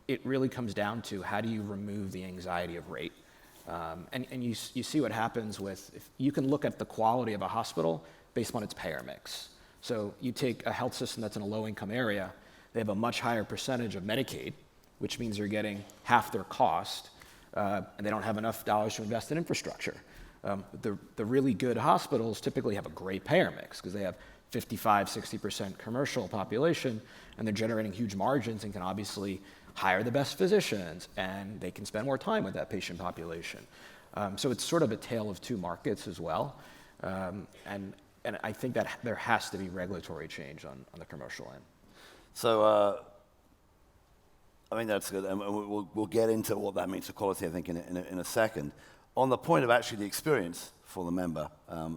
it really comes down to how do you remove the anxiety of rate. And you see what happens if you can look at the quality of a hospital based on its payer mix. So you take a health system that's in a low-income area, they have a much higher percentage of Medicaid, which means they're getting half their cost, and they don't have enough dollars to invest in infrastructure. The really good hospitals typically have a great payer mix because they have 55-60% commercial population, and they're generating huge margins and can obviously hire the best physicians, and they can spend more time with that patient population. So it's sort of a tale of two markets as well. And I think that there has to be regulatory change on the commercial end. So, I mean, that's good. And we'll get into what that means for quality, I think, in a second. On the point of actually the experience for the member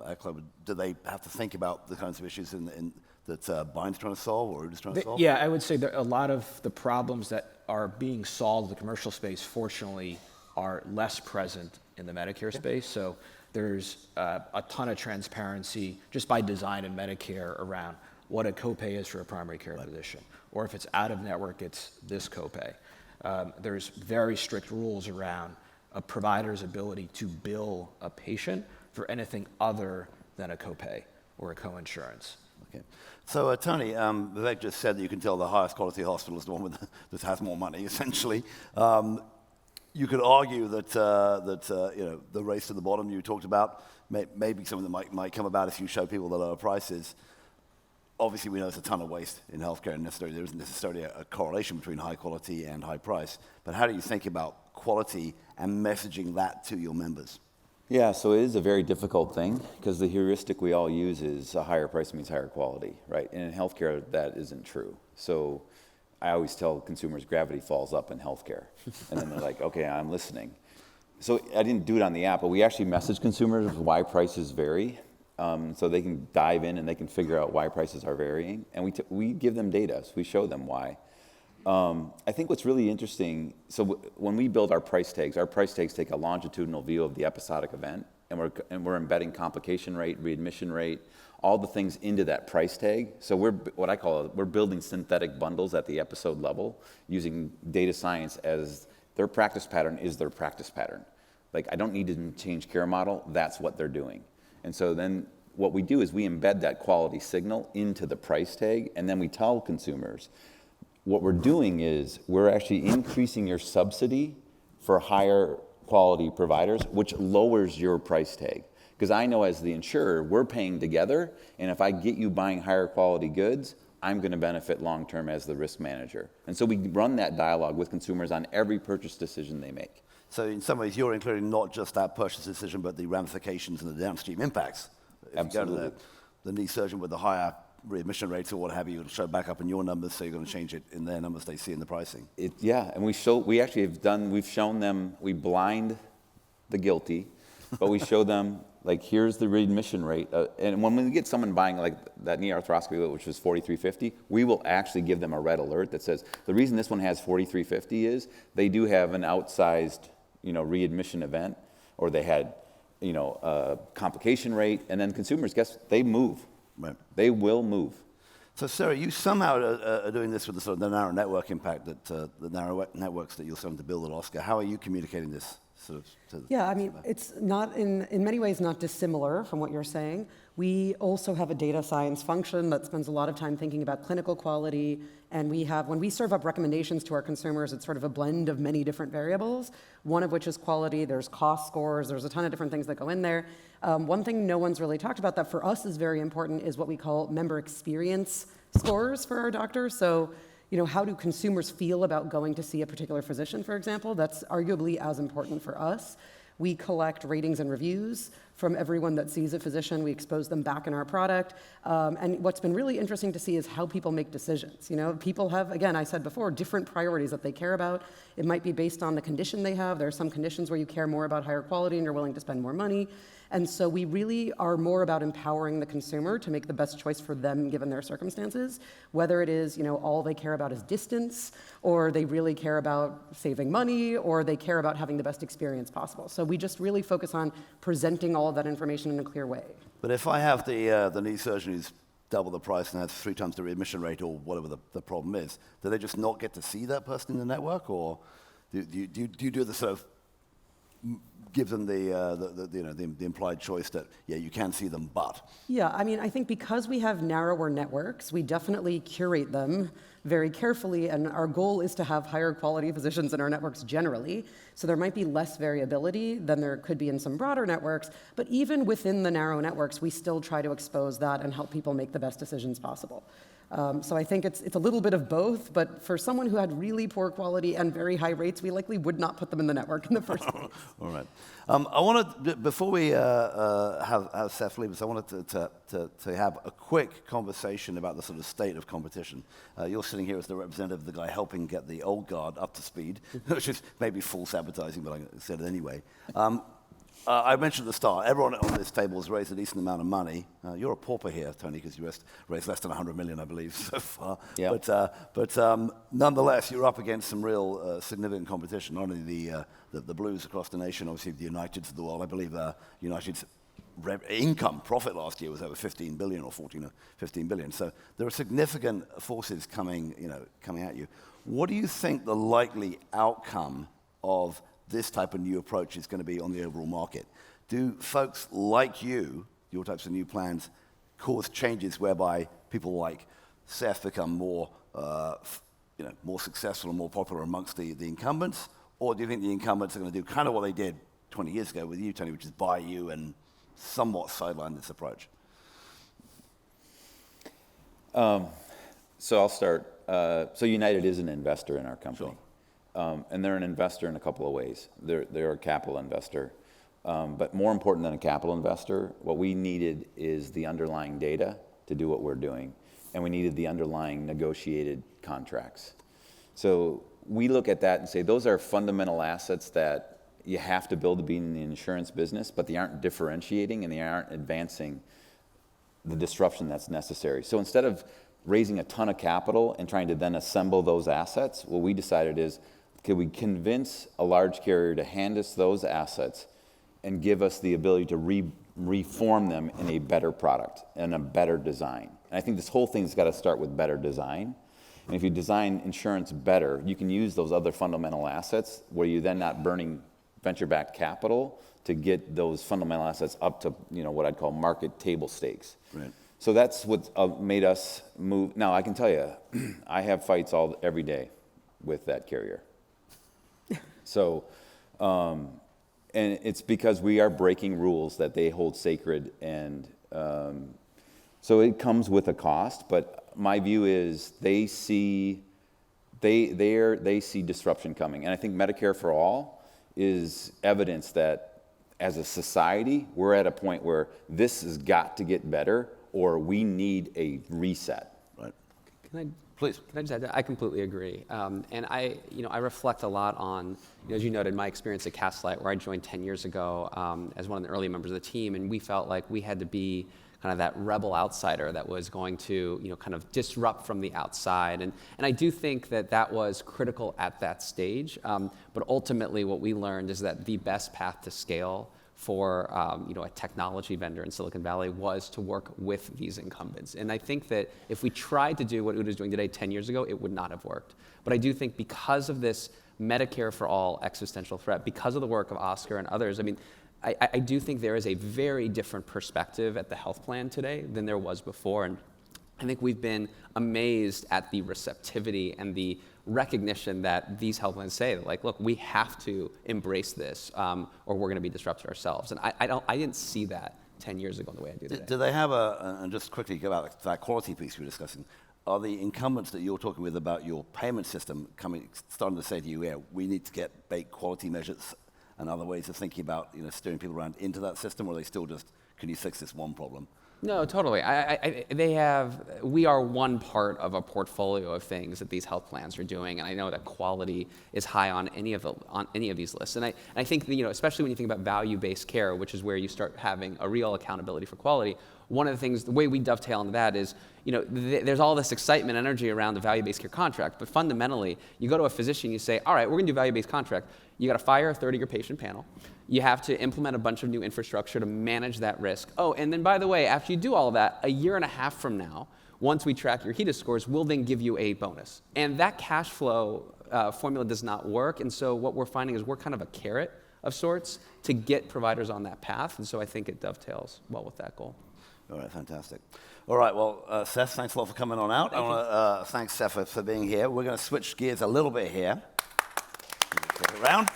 at Clover, do they have to think about the kinds of issues that Bind's trying to solve or OODA's trying to solve? Yeah, I would say that a lot of the problems that are being solved in the commercial space, fortunately, are less present in the Medicare space. So there's a ton of transparency just by design in Medicare around what a copay is for a primary care physician, or if it's out of network, it's this copay. There's very strict rules around a provider's ability to bill a patient for anything other than a copay or a coinsurance. Okay. So, Tony, Vivek just said that you can tell the highest quality hospital is the one that has more money, essentially. You could argue that the race to the bottom you talked about may be something that might come about if you show people the lower prices. Obviously, we know there's a ton of waste in healthcare, and there isn't necessarily a correlation between high quality and high price. But how do you think about quality and messaging that to your members? Yeah, so it is a very difficult thing because the heuristic we all use is a higher price means higher quality, right? And in healthcare, that isn't true. So I always tell consumers gravity falls up in healthcare. And then they're like, okay, I'm listening. So I didn't do it on the app, but we actually message consumers why prices vary. So they can dive in and they can figure out why prices are varying. And we give them data, so we show them why. I think what's really interesting, so when we build our price tags take a longitudinal view of the episodic event, and we're embedding complication rate, readmission rate, all the things into that price tag. So we're building synthetic bundles at the episode level using data science as their practice pattern is their practice pattern. Like, I don't need to change care model, that's what they're doing. And so then what we do is we embed that quality signal into the price tag, and then we tell consumers, what we're doing is we're actually increasing your subsidy for higher quality providers, which lowers your price tag. Because I know as the insurer, we're paying together, and if I get you buying higher quality goods, I'm going to benefit long-term as the risk manager. And so we run that dialogue with consumers on every purchase decision they make. So in some ways, you're including not just that purchase decision, but the ramifications and the downstream impacts. If Absolutely. you go to the knee surgeon with the higher readmission rates or what have you, it'll show back up in your numbers, so you're going to change it in their numbers they see in the pricing. And we've shown them, we blind the guilty, but we show them, like, here's the readmission rate. And when we get someone buying like that knee arthroscopy, which was $4,350, we will actually give them a red alert that says, the reason this one has $4,350 is they do have an outsized, readmission event, or they had, a complication rate, and then consumers, they move. Right. They will move. So, Sarah, you somehow are doing this with the sort of the narrow network impact that the narrow networks that you're starting to build at Oscar. How are you communicating this sort of to Yeah, I mean, it's not in many ways not dissimilar from what you're saying. We also have a data science function that spends a lot of time thinking about clinical quality, and when we serve up recommendations to our consumers, it's sort of a blend of many different variables, one of which is quality. There's cost scores, there's a ton of different things that go in there. One thing no one's really talked about that for us is very important is what we call member experience scores for our doctors. So, how do consumers feel about going to see a particular physician, for example? That's arguably as important for us. We collect ratings and reviews from everyone that sees a physician. We expose them back in our product. And what's been really interesting to see is how people make decisions. People have, again, I said before, different priorities that they care about. It might be based on the condition they have. There are some conditions where you care more about higher quality and you're willing to spend more money. And so we really are more about empowering the consumer to make the best choice for them given their circumstances, whether it is, all they care about is distance, or they really care about saving money, or they care about having the best experience possible. So we just really focus on presenting all of that information in a clear way. But if I have the knee surgeon who's double the price and has 3 times the readmission rate or whatever the problem is, do they just not get to see that person in the network, or do you do the sort of give them the implied choice that, yeah, you can see them, but? Yeah, I mean, I think because we have narrower networks, we definitely curate them very carefully, and our goal is to have higher quality physicians in our networks generally. So there might be less variability than there could be in some broader networks, but even within the narrow networks, we still try to expose that and help people make the best decisions possible. So I think it's a little bit of both, but for someone who had really poor quality and very high rates, we likely would not put them in the network in the first place. All right. I wanted, before we have Seth leave us, I wanted to have a quick conversation about the sort of state of competition. You're sitting here as the representative of the guy helping get the old guard up to speed, which is maybe false advertising, but I said it anyway. I mentioned at the start, everyone on this table has raised a decent amount of money. You're a pauper here, Tony, because you raised less than 100 million, I believe, so far. Yep. But nonetheless, you're up against some real significant competition. Not only the Blues across the nation, obviously the Uniteds of the world. I believe United's profit last year was over 15 billion or 14 or 15 billion. So there are significant forces coming at you. What do you think the likely outcome of this type of new approach is going to be on the overall market? Do folks like you, your types of new plans, cause changes whereby people like Seth become more successful and more popular amongst the incumbents? Or do you think the incumbents are going to do kind of what they did 20 years ago with you, Tony, which is buy you and somewhat sideline this approach? So I'll start. So United is an investor in our company. Sure. And they're an investor in a couple of ways. They're a capital investor. But more important than a capital investor, what we needed is the underlying data to do what we're doing. And we needed the underlying negotiated contracts. So we look at that and say, those are fundamental assets that you have to build to be in the insurance business, but they aren't differentiating and they aren't advancing the disruption that's necessary. So instead of raising a ton of capital and trying to then assemble those assets, what we decided is, could we convince a large carrier to hand us those assets and give us the ability to reform them in a better product and a better design? And I think this whole thing's got to start with better design. And if you design insurance better, you can use those other fundamental assets where you're then not burning venture-backed capital to get those fundamental assets up to, what I'd call market table stakes. Right. So that's what made us move. Now, I can tell you, I have fights every day with that carrier. So, and it's because we are breaking rules that they hold sacred, and so it comes with a cost. But my view is they see disruption coming, and I think Medicare for All is evidence that as a society we're at a point where this has got to get better, or we need a reset. Right. Please. Can I just add that? I completely agree. And I reflect a lot on, as you noted, my experience at Castlight, where I joined 10 years ago as one of the early members of the team, and we felt like we had to be kind of that rebel outsider that was going to, kind of disrupt from the outside. And I do think that was critical at that stage. But ultimately, what we learned is that the best path to scale for a technology vendor in Silicon Valley was to work with these incumbents. And I think that if we tried to do what OODA is doing today 10 years ago, it would not have worked. But I do think because of this Medicare for All existential threat, because of the work of Oscar and others, I do think there is a very different perspective at the health plan today than there was before. And I think we've been amazed at the receptivity and the recognition that these health plans say, like, look, we have to embrace this or we're going to be disrupted ourselves. And I didn't see that 10 years ago in the way I do today. Do they have and just quickly go about that quality piece we were discussing, are the incumbents that you're talking with about your payment system starting to say to you, yeah, we need to get baked quality measures and other ways of thinking about steering people around into that system, or are they still just, can you fix this one problem? No, totally. We are one part of a portfolio of things that these health plans are doing, and I know that quality is high on any of these lists. And I think that, especially when you think about value-based care, which is where you start having a real accountability for quality. One of the things, the way we dovetail into that is, there's all this excitement, energy around the value-based care contract, but fundamentally, you go to a physician, you say, all right, we're going to do value-based contract. You got to fire a third of your patient panel. You have to implement a bunch of new infrastructure to manage that risk. Oh, and then by the way, after you do all of that, a year and a half from now, once we track your HEDIS scores, we'll then give you a bonus. And that cash flow formula does not work. And so what we're finding is we're kind of a carrot of sorts to get providers on that path. And so I think it dovetails well with that goal. All right, fantastic. All right, well, Seth, thanks a lot for coming on out. I want to thank Seth for being here. We're going to switch gears a little bit here. Take it around.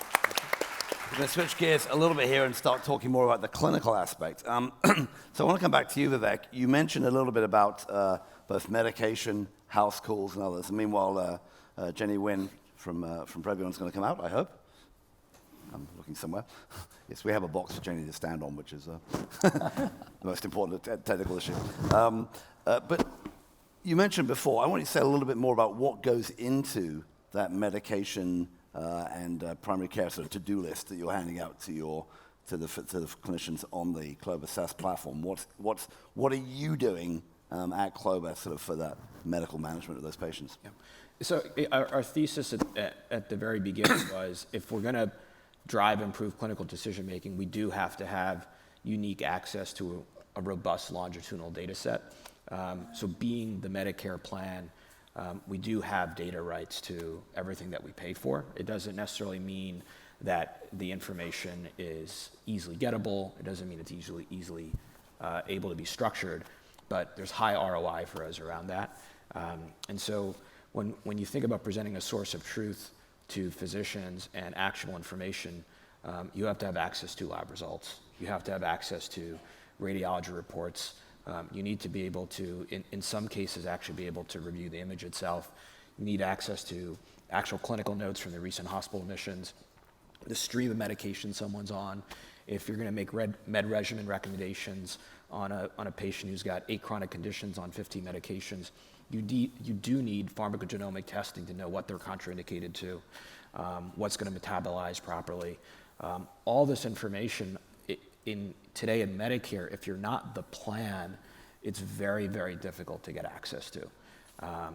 We're going to switch gears a little bit here and start talking more about the clinical aspect. So I want to come back to you, Vivek. You mentioned a little bit about both medication, house calls, and others. And meanwhile, Jenny Nguyen from Preveon is going to come out, I hope. I'm looking somewhere. Yes, we have a box for Jenny to stand on, which is the most important technical issue. But you mentioned before, I want you to say a little bit more about what goes into that medication and primary care sort of to-do list that you're handing out to the clinicians on the Clover SaaS platform. What are you doing at Clover sort of for that medical management of those patients? Yeah. So our thesis at the very beginning was, if we're going to drive improved clinical decision making, we do have to have unique access to a robust longitudinal data set. So being the Medicare plan, we do have data rights to everything that we pay for. It doesn't necessarily mean that the information is easily gettable. It doesn't mean it's easily able to be structured, but there's high ROI for us around that. And so when you think about presenting a source of truth to physicians and actionable information, you have to have access to lab results. You have to have access to radiology reports. You need to be able to, in some cases, actually be able to review the image itself. You need access to actual clinical notes from the recent hospital admissions, the stream of medication someone's on. if you're going to make med regimen recommendations on a patient who's got 8 chronic conditions on 15 medications, you do need pharmacogenomic testing to know what they're contraindicated to, what's going to metabolize properly. All this information today in Medicare, if you're not the plan, it's very, very difficult to get access to.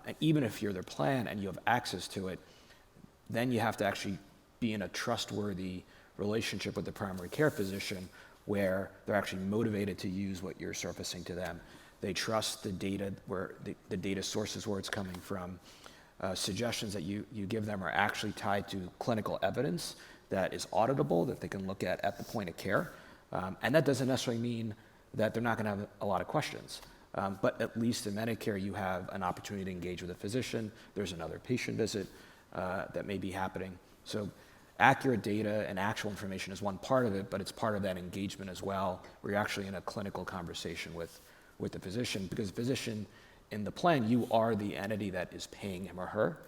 And even if you're the plan and you have access to it, then you have to actually be in a trustworthy relationship with the primary care physician where they're actually motivated to use what you're surfacing to them. They trust the data, where the data sources where it's coming from. Suggestions that you give them are actually tied to clinical evidence that is auditable, that they can look at the point of care. And that doesn't necessarily mean that they're not going to have a lot of questions. But at least in Medicare, you have an opportunity to engage with a physician. There's another patient visit that may be happening. So accurate data and actual information is one part of it, but it's part of that engagement as well, where you're actually in a clinical conversation with the physician, because the physician in the plan, you are the entity that is paying him or her,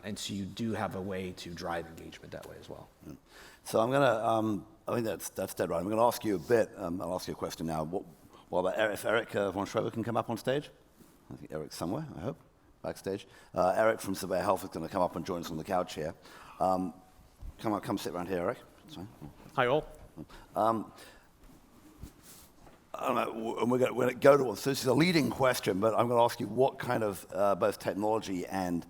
and so you do have a way to drive engagement that way as well. So I'm going to, I think that's dead right. I'm going to ask you a bit, I'll ask you a question now. What about if Erick von Schweber can come up on stage? I think Erick's somewhere, I hope, backstage. Erick from Surveyor Health is going to come up and join us on the couch here. Come sit around here, Erick. Sorry. Hi, all. I don't know, and we're going to go to, so this is a leading question, but I'm going to ask you what kind of both technology and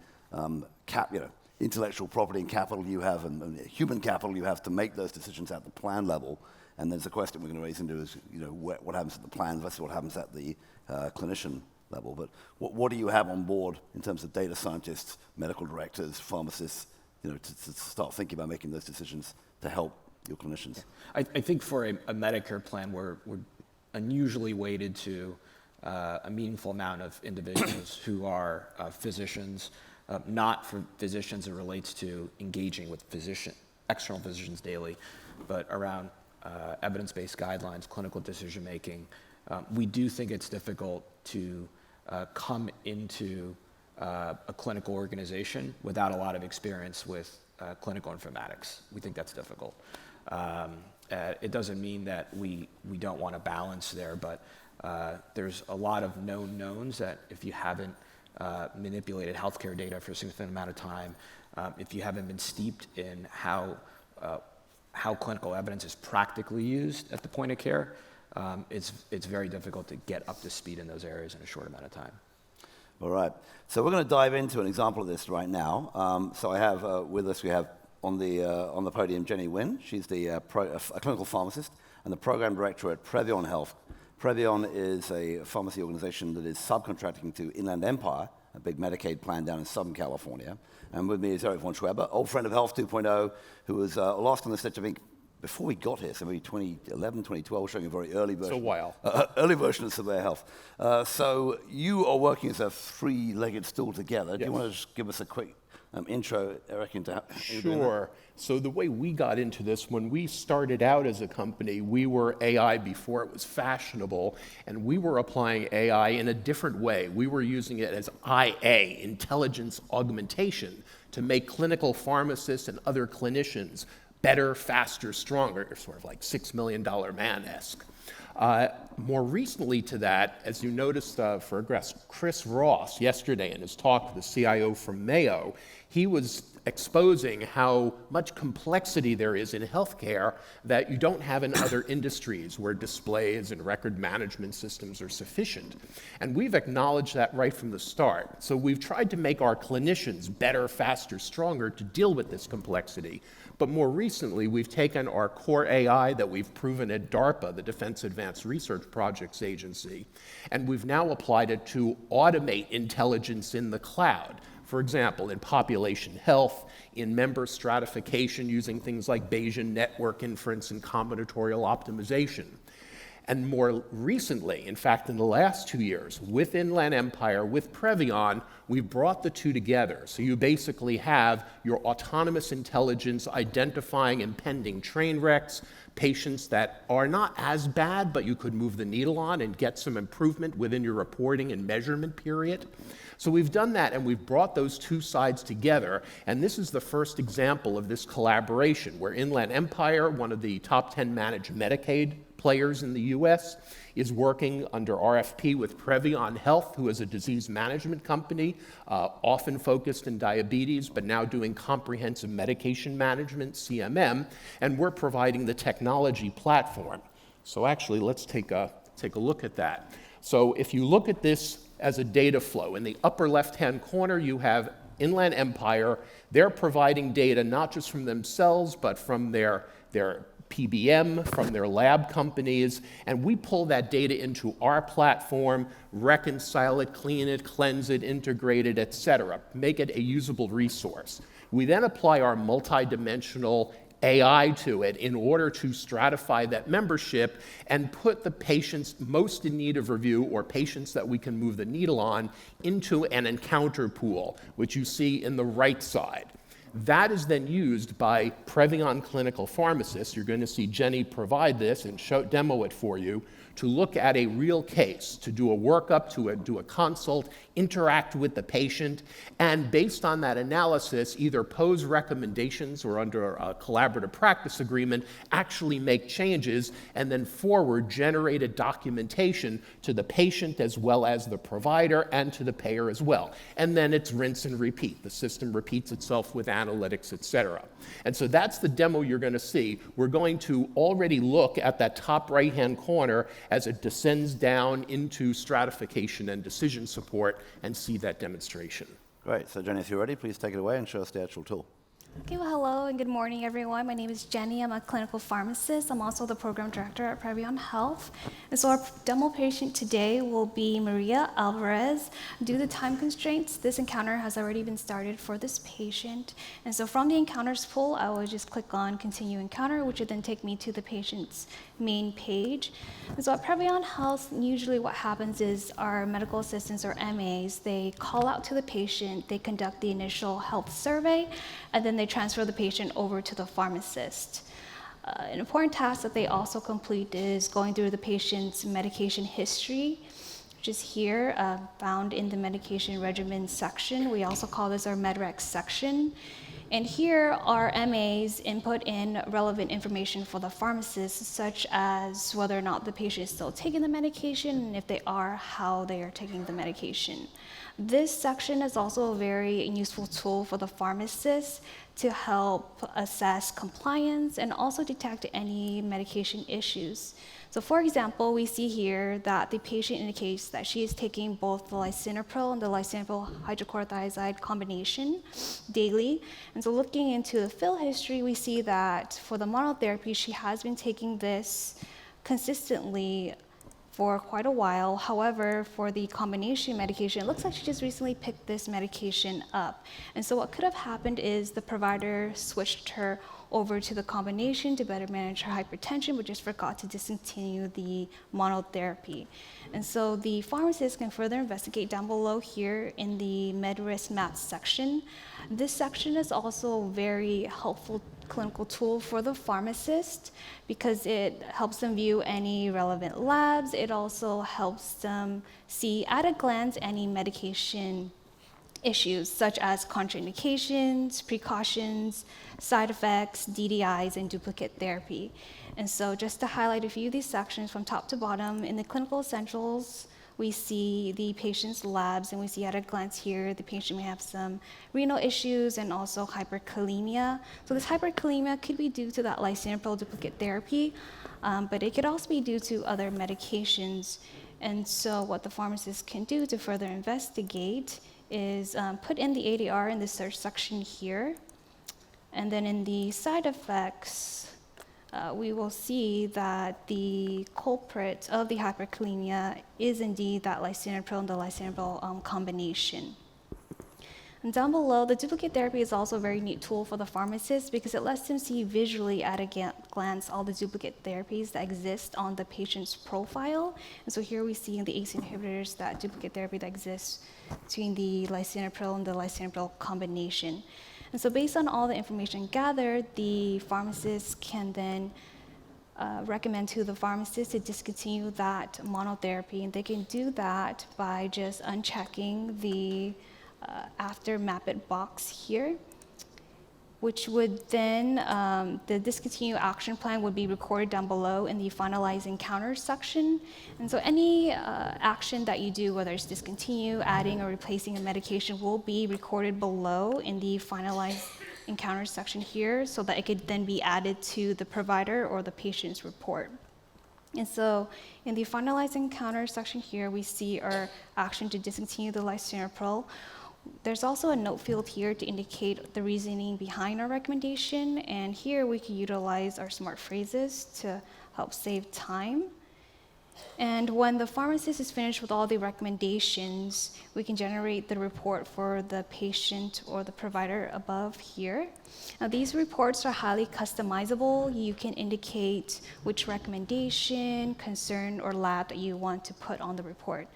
intellectual property and capital you have and human capital you have to make those decisions at the plan level. And there's a question we're going to raise into is, what happens at the plan versus what happens at the clinician level. But what do you have on board in terms of data scientists, medical directors, pharmacists, to start thinking about making those decisions to help your clinicians? I think for a Medicare plan, we're unusually weighted to a meaningful amount of individuals who are physicians, not for physicians it relates to engaging with external physicians daily, but around evidence-based guidelines, clinical decision-making. We do think it's difficult to come into a clinical organization without a lot of experience with clinical informatics. We think that's difficult. It doesn't mean that we don't want to balance there, but there's a lot of known knowns that if you haven't manipulated healthcare data for a significant amount of time, if you haven't been steeped in how clinical evidence is practically used at the point of care, it's very difficult to get up to speed in those areas in a short amount of time. All right. So we're going to dive into an example of this right now. So I have with us, we have on the podium Jenny Nguyen. She's a clinical pharmacist and the program director at Preveon Health. Preveon is a pharmacy organization that is subcontracting to Inland Empire, a big Medicaid plan down in Southern California. And with me is Erick von Schweber, old friend of Health 2.0, who was last on the stage, I think, before we got here, so maybe 2011, 2012, showing a very early version. It's a while. Early version of Surveyor Health. So you are working as a three-legged stool together. Do you want to just give us a quick intro, Erick, into how you're doing that? Sure. So the way we got into this, when we started out as a company, we were AI before it was fashionable, and we were applying AI in a different way. We were using it as IA, intelligence augmentation, to make clinical pharmacists and other clinicians better, faster, stronger, sort of like $6 Million Man-esque. More recently to that, as you noticed for Chris Ross yesterday in his talk, the CIO from Mayo, he was exposing how much complexity there is in healthcare that you don't have in other industries where displays and record management systems are sufficient. And we've acknowledged that right from the start. So we've tried to make our clinicians better, faster, stronger to deal with this complexity. But more recently, we've taken our core AI that we've proven at DARPA, the Defense Advanced Research Projects Agency, and we've now applied it to automate intelligence in the cloud. For example, in population health, in member stratification using things like Bayesian network inference and combinatorial optimization. And more recently, in fact, in the last 2 years, with Inland Empire, with Preveon, we've brought the two together. So you basically have your autonomous intelligence identifying impending train wrecks, patients that are not as bad, but you could move the needle on and get some improvement within your reporting and measurement period. So we've done that, and we've brought those two sides together, and this is the first example of this collaboration, where Inland Empire, one of the top 10 managed Medicaid players in the US, is working under RFP with Preveon Health, who is a disease management company, often focused in diabetes, but now doing comprehensive medication management, CMM, and we're providing the technology platform. So actually, let's take a look at that. So if you look at this as a data flow, in the upper left-hand corner, you have Inland Empire. They're providing data not just from themselves, but from their PBM, from their lab companies, and we pull that data into our platform, reconcile it, clean it, cleanse it, integrate it, et cetera, make it a usable resource. We then apply our multidimensional AI to it in order to stratify that membership and put the patients most in need of review, or patients that we can move the needle on, into an encounter pool, which you see in the right side. That is then used by Preveon clinical pharmacists. You're going to see Jenny provide this and demo it for you, to look at a real case, to do a workup, to do a consult, interact with the patient, and based on that analysis, either pose recommendations or under a collaborative practice agreement, actually make changes, and then forward generated documentation to the patient as well as the provider and to the payer as well. And then it's rinse and repeat. The system repeats itself with analytics, et cetera. And so that's the demo you're going to see. We're going to already look at that top right-hand corner as it descends down into stratification and decision support, and see that demonstration. Great. So Jenny, if you're ready, please take it away and show us the actual tool. Okay, well, hello and good morning, everyone. My name is Jenny. I'm a clinical pharmacist. I'm also the program director at Preveon Health. And so our demo patient today will be Maria Alvarez. Due to time constraints, this encounter has already been started for this patient. And so from the encounters pool, I will just click on Continue Encounter, which would then take me to the patient's main page. And so at Preveon Health, usually what happens is our medical assistants, or MAs, they call out to the patient, they conduct the initial health survey, and then they transfer the patient over to the pharmacist. An important task that they also complete is going through the patient's medication history, which is here, found in the medication regimen section. We also call this our MedRec section. And here our MAs input in relevant information for the pharmacist, such as whether or not the patient is still taking the medication, and if they are, how they are taking the medication. This section is also a very useful tool for the pharmacist to help assess compliance and also detect any medication issues. So for example, we see here that the patient indicates that she is taking both the lisinopril and the lisinopril hydrochlorothiazide combination daily. And so looking into the fill history, we see that for the monotherapy, she has been taking this consistently for quite a while. However, for the combination medication, it looks like she just recently picked this medication up. And so what could have happened is the provider switched her over to the combination to better manage her hypertension, but just forgot to discontinue the monotherapy. And so the pharmacist can further investigate down below here in the MedRisk Map section. This section is also a very helpful clinical tool for the pharmacist because it helps them view any relevant labs. It also helps them see at a glance any medication issues such as contraindications, precautions, side effects, DDIs, and duplicate therapy. And so just to highlight a few of these sections from top to bottom, in the clinical essentials, we see the patient's labs, and we see at a glance here the patient may have some renal issues and also hyperkalemia. So this hyperkalemia could be due to that lisinopril duplicate therapy, but it could also be due to other medications. And so what the pharmacist can do to further investigate is put in the ADR in the search section here. And then in the side effects, we will see that the culprit of the hyperkalemia is indeed that lisinopril and the lisinopril combination. And down below, the duplicate therapy is also a very neat tool for the pharmacist because it lets them see visually at a glance all the duplicate therapies that exist on the patient's profile. And so here we see in the ACE inhibitors that duplicate therapy that exists between the lisinopril and the lisinopril combination. And so based on all the information gathered, the pharmacist can then recommend to the pharmacist to discontinue that monotherapy, and they can do that by just unchecking the after map it box here, which would then, the discontinue action plan would be recorded down below in the finalize encounter section. And so any action that you do, whether it's discontinue, adding, or replacing a medication, will be recorded below in the finalize encounter section here, so that it could then be added to the provider or the patient's report. And so in the finalize encounter section here, we see our action to discontinue the lisinopril. There's also a note field here to indicate the reasoning behind our recommendation, and here we can utilize our smart phrases to help save time. And when the pharmacist is finished with all the recommendations, we can generate the report for the patient or the provider above here. Now, these reports are highly customizable. You can indicate which recommendation, concern, or lab that you want to put on the report.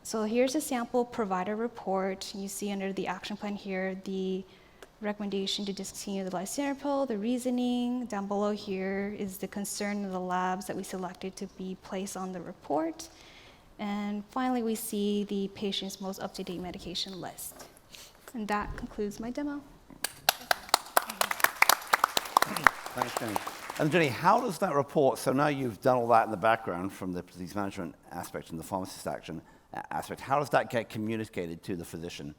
So here's a sample provider report. You see under the action plan here, the recommendation to discontinue the lisinopril, the reasoning. Down below here is the concern of the labs that we selected to be placed on the report. And finally, we see the patient's most up-to-date medication list. And that concludes my demo. Thanks, Jenny. And Jenny, how does that report, so now you've done all that in the background from the disease management aspect and the pharmacist action aspect, how does that get communicated to the physician?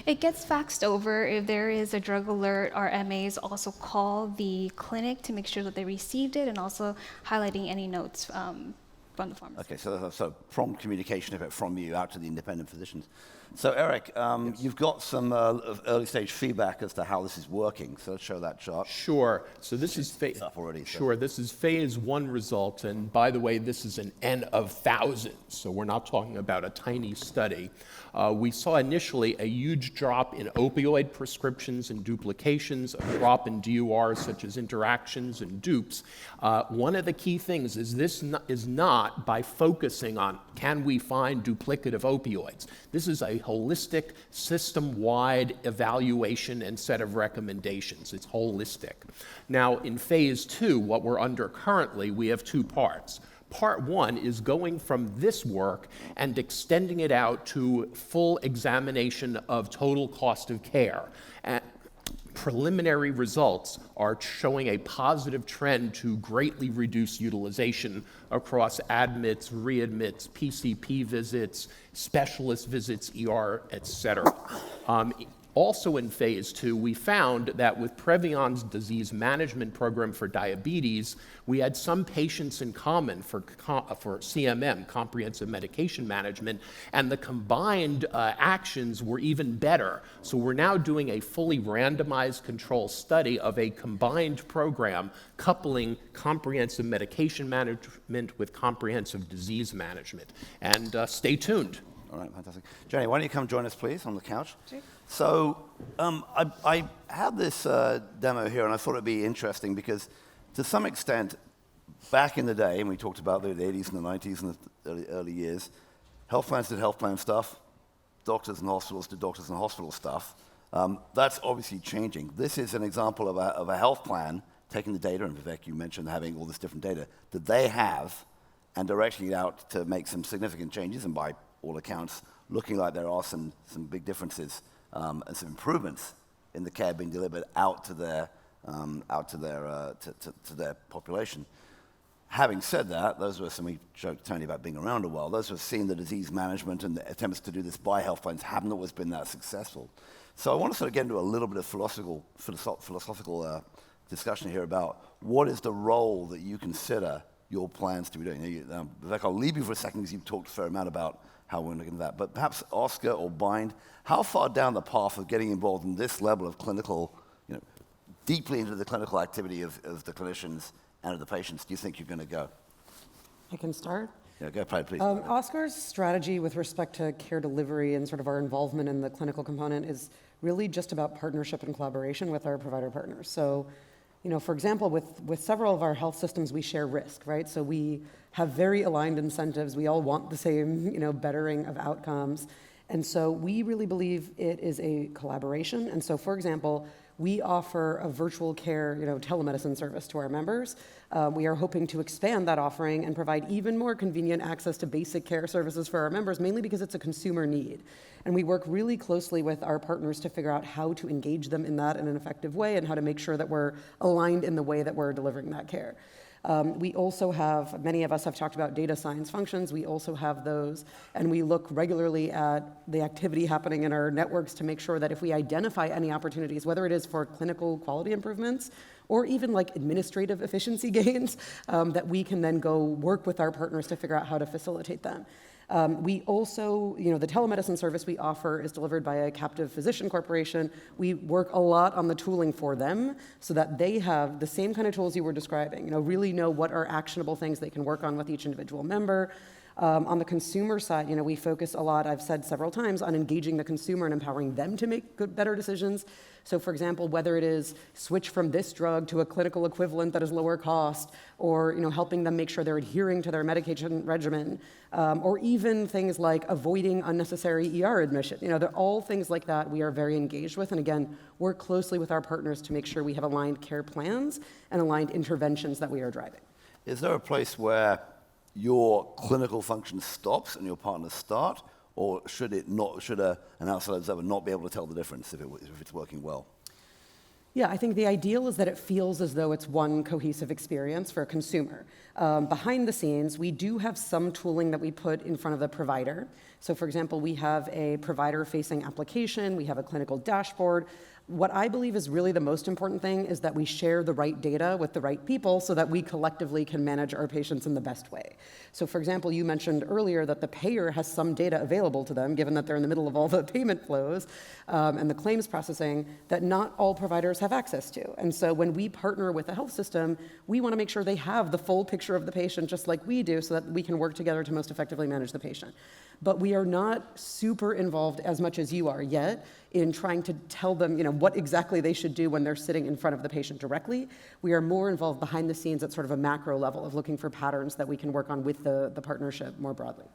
It gets faxed over. If there is a drug alert, our MAs also call the clinic to make sure that they received it, and also highlighting any notes from the pharmacist. Okay, so prompt communication of it from you out to the independent physicians. So Eric, you've got some early stage feedback as to how this is working. So let's show that chart. Sure. So this is this is phase 1 result, and by the way, this is an N of thousands, so we're not talking about a tiny study. We saw initially a huge drop in opioid prescriptions and duplications, a drop in DURs such as interactions and dupes. One of the key things is this is not by focusing on can we find duplicative opioids. This is a holistic, system-wide evaluation and set of recommendations. It's holistic. Now, in phase 2, what we're under currently, we have 2 parts. Part 1 is going from this work and extending it out to full examination of total cost of care. And preliminary results are showing a positive trend to greatly reduce utilization across admits, readmits, PCP visits, specialist visits, ER, et cetera. Also in phase 2, we found that with Preveon's disease management program for diabetes, we had some patients in common for CMM, comprehensive medication management, and the combined actions were even better. So we're now doing a fully randomized control study of a combined program coupling comprehensive medication management with comprehensive disease management. And stay tuned. All right, fantastic. Jenny, why don't you come join us, please, on the couch? Sure. So I had this demo here, and I thought it'd be interesting because, to some extent, back in the day, and we talked about the 80s and the 90s and the early years, health plans did health plan stuff, doctors and hospitals did doctors and hospital stuff. That's obviously changing. This is an example of a health plan taking the data, and Vivek, you mentioned having all this different data that they have, and directing it out to make some significant changes, and by all accounts, looking like there are some big differences and some improvements in the care being delivered out to their population. Having said that, those were some, we joked Tony about being around a while, those who have seen the disease management and the attempts to do this by health plans haven't always been that successful. So I want to sort of get into a little bit of philosophical discussion here about what is the role that you consider your plans to be doing. Vivek, I'll leave you for a second because you've talked a fair amount about how we're looking at that. But perhaps Oscar or Bind, how far down the path of getting involved in this level of clinical, deeply into the clinical activity of the clinicians and of the patients, do you think you're going to go? I can start. Yeah, go ahead, please. Oscar's strategy with respect to care delivery and sort of our involvement in the clinical component is really just about partnership and collaboration with our provider partners. So For example, with several of our health systems, we share risk, right? So we have very aligned incentives. We all want the same, bettering of outcomes. And so we really believe it is a collaboration. And so, for example, we offer a virtual care, telemedicine service to our members. We are hoping to expand that offering and provide even more convenient access to basic care services for our members, mainly because it's a consumer need. And we work really closely with our partners to figure out how to engage them in that in an effective way and how to make sure that we're aligned in the way that we're delivering that care. We also have, many of us have talked about data science functions. We also have those, and we look regularly at the activity happening in our networks to make sure that if we identify any opportunities, whether it is for clinical quality improvements or even like administrative efficiency gains, that we can then go work with our partners to figure out how to facilitate them. We also, the telemedicine service we offer is delivered by a captive physician corporation. We work a lot on the tooling for them so that they have the same kind of tools you were describing, really know what are actionable things they can work on with each individual member. On the consumer side, we focus a lot, I've said several times, on engaging the consumer and empowering them to make better decisions. So for example, whether it is switch from this drug to a clinical equivalent that is lower cost, or helping them make sure they're adhering to their medication regimen, or even things like avoiding unnecessary ER admission. They're all things like that we are very engaged with, and again, work closely with our partners to make sure we have aligned care plans and aligned interventions that we are driving. Is there a place where your clinical function stops and your partners start, or should an outside observer not be able to tell the difference if it's working well? Yeah, I think the ideal is that it feels as though it's one cohesive experience for a consumer. Behind the scenes, we do have some tooling that we put in front of the provider. So for example, we have a provider-facing application, we have a clinical dashboard. What I believe is really the most important thing is that we share the right data with the right people so that we collectively can manage our patients in the best way. So for example, you mentioned earlier that the payer has some data available to them, given that they're in the middle of all the payment flows and the claims processing, that not all providers have access to. And so when we partner with a health system, we want to make sure they have the full picture of the patient just like we do so that we can work together to most effectively manage the patient. But we are not super involved as much as you are yet in trying to tell them, what exactly they should do when they're sitting in front of the patient directly. We are more involved behind the scenes at sort of a macro level of looking for patterns that we can work on with the partnership more broadly.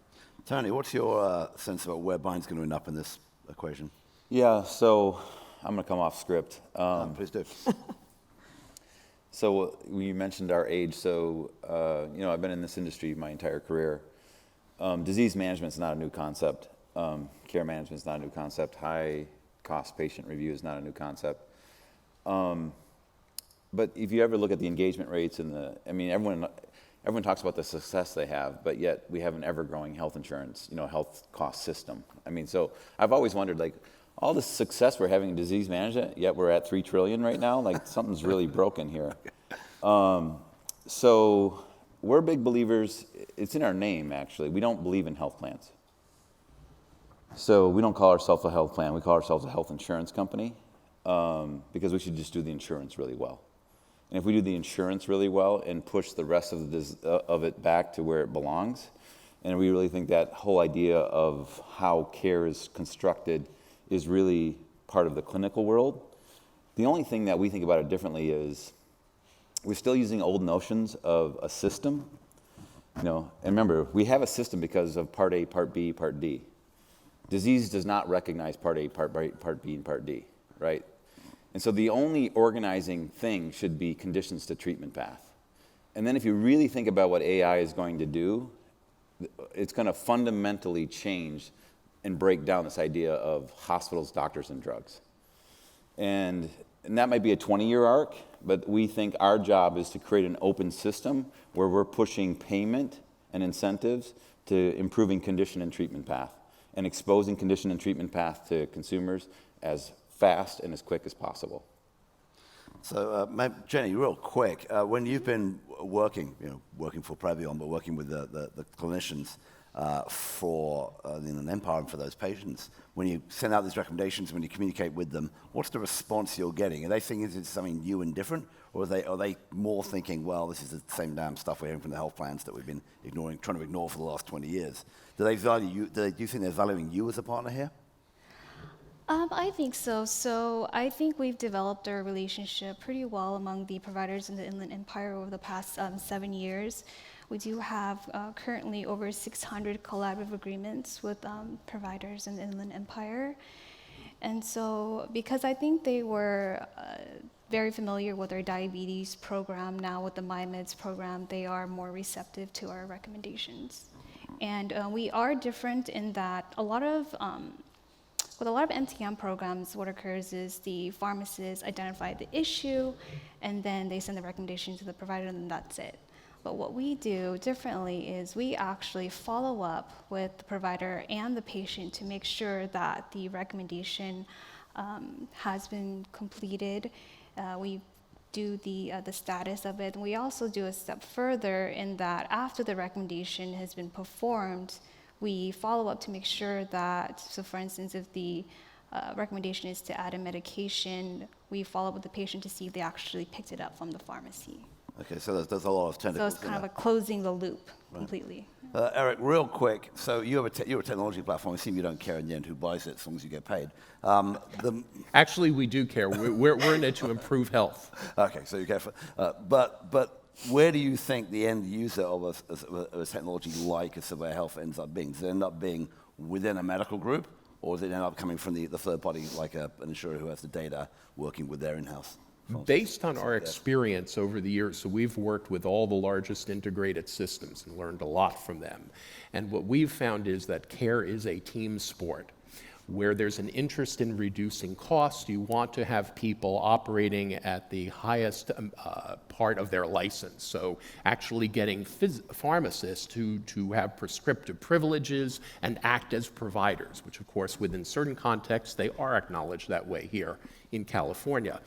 Tony, what's your sense about where Bind's going to end up in this equation? Yeah, so I'm going to come off script. Please do. So you mentioned our age. So, I've been in this industry my entire career. Disease management is not a new concept. Care management is not a new concept. High-cost patient review is not a new concept. But if you ever look at the engagement rates everyone talks about the success they have, but yet we have an ever-growing health insurance, health cost system. So I've always wondered, all the success we're having in disease management, yet we're at $3 trillion right now. Something's really broken here. So we're big believers. It's in our name, actually. We don't believe in health plans. So we don't call ourselves a health plan. We call ourselves a health insurance company because we should just do the insurance really well. And if we do the insurance really well and push the rest of it back to where it belongs, and we really think that whole idea of how care is constructed is really part of the clinical world, the only thing that we think about it differently is we're still using old notions of a system. And remember, we have a system because of Part A, Part B, Part D. Disease does not recognize Part A, Part B, and Part D, right? And so the only organizing thing should be conditions to treatment path. And then if you really think about what AI is going to do, it's going to fundamentally change and break down this idea of hospitals, doctors, and drugs. And that might be a 20-year arc, but we think our job is to create an open system where we're pushing payment and incentives to improving condition and treatment path and exposing condition and treatment path to consumers as fast and as quick as possible. So, Jenny, real quick, when you've been working for Preveon, but working with the clinicians for empowering for those patients, when you send out these recommendations, when you communicate with them, what's the response you're getting? Are they thinking it's something new and different, or are they more thinking, well, this is the same damn stuff we're hearing from the health plans that we've been trying to ignore for the last 20 years? Do they value you? Do you think they're valuing you as a partner here? I think so. So I think we've developed our relationship pretty well among the providers in the Inland Empire over the past 7 years. We do have currently over 600 collaborative agreements with providers in the Inland Empire. And so because I think they were very familiar with our diabetes program, now with the MyMeds program, they are more receptive to our recommendations. And we are different in that with a lot of NTM programs, what occurs is the pharmacists identify the issue, and then they send the recommendation to the provider, and then that's it. But what we do differently is we actually follow up with the provider and the patient to make sure that the recommendation has been completed. We do the status of it. And we also do a step further in that after the recommendation has been performed, we follow up to make sure that, so for instance, if the recommendation is to add a medication, we follow up with the patient to see if they actually picked it up from the pharmacy. Okay, so there's a lot of So tentacles. it's kind of like closing the loop completely. Erick, real quick, so you're a technology platform. I assume you don't care in the end who buys it as long as you get paid. Actually, we do care. We're in it to improve health. Okay, so you care for, but where do you think the end user of a technology like a Surveyor Health ends up being? Does it end up being within a medical group, or does it end up coming from the third party, like an insurer who has the data working with their in-house? Based on our experience over the years, so we've worked with all the largest integrated systems and learned a lot from them. And what we've found is that care is a team sport. Where there's an interest in reducing costs, you want to have people operating at the highest part of their license. So actually getting pharmacists to have prescriptive privileges and act as providers, which of course within certain contexts they are acknowledged that way here in California.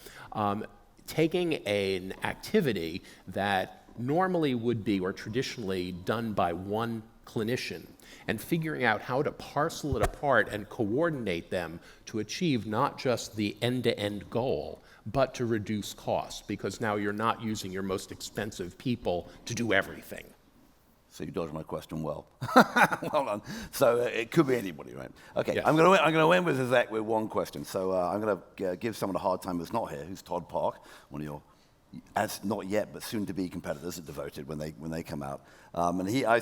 Taking an activity that normally would be or traditionally done by one clinician and figuring out how to parcel it apart and coordinate them to achieve not just the end-to-end goal, but to reduce costs, because now you're not using your most expensive people to do everything. So you dodged my question well. Well done. So it could be anybody, right? Okay, Yes. I'm going to end with Vivek with one question. So I'm going to give someone a hard time who's not here, who's Todd Park, one of your, as not yet, but soon-to-be competitors at Devoted when they come out. And I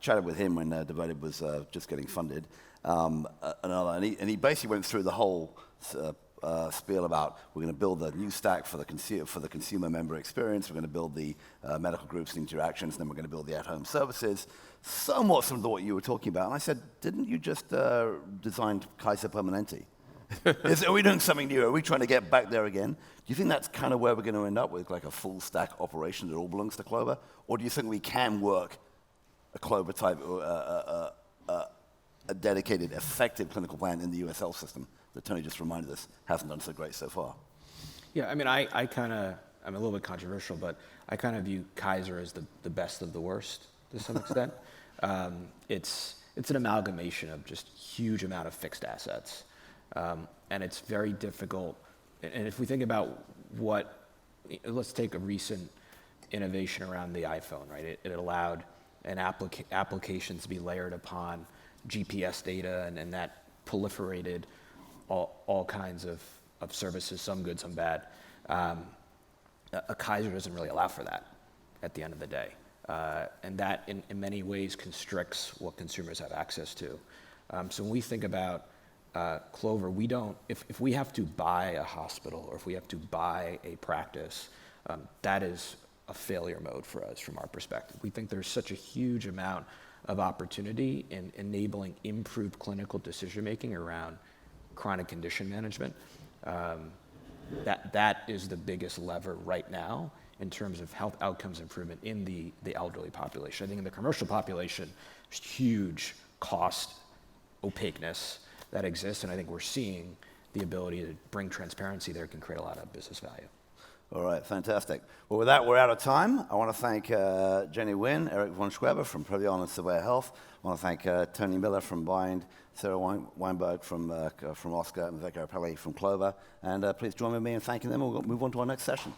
chatted with him when Devoted was just getting funded, and he basically went through the whole spiel about we're going to build a new stack for the consumer member experience. We're going to build the medical groups and interactions, and then we're going to build the at-home services. Somewhat similar to what you were talking about. And I said, didn't you just design Kaiser Permanente? Are we doing something new? Are we trying to get back there again? Do you think that's kind of where we're going to end up with, like a full stack operation that all belongs to Clover? Or do you think we can work a Clover type, a dedicated, effective clinical plan in the US health system that Tony just reminded us hasn't done so great so far? Yeah, I mean, I'm a little bit controversial, but I kind of view Kaiser as the best of the worst to some extent. It's an amalgamation of just huge amount of fixed assets. And it's very difficult. And if we think about let's take a recent innovation around the iPhone, right? It allowed an applications to be layered upon GPS data, and that proliferated all kinds of services, some good, some bad. A Kaiser doesn't really allow for that at the end of the day. And that in many ways constricts what consumers have access to. So when we think about Clover, we don't, if we have to buy a hospital or if we have to buy a practice, that is a failure mode for us from our perspective. We think there's such a huge amount of opportunity in enabling improved clinical decision-making around chronic condition management. That is the biggest lever right now in terms of health outcomes improvement in the elderly population. I think in the commercial population, there's huge cost opaqueness that exists, and I think we're seeing the ability to bring transparency there can create a lot of business value. All right, fantastic. Well, with that, we're out of time. I want to thank Jenny Nguyen, Erick von Schweber from Preveon and Surveyor Health. I want to thank Tony Miller from Bind, Sarah Weinberg from Oscar, and Vivek Arapelli from Clover. And please join with me in thanking them. We'll move on to our next session.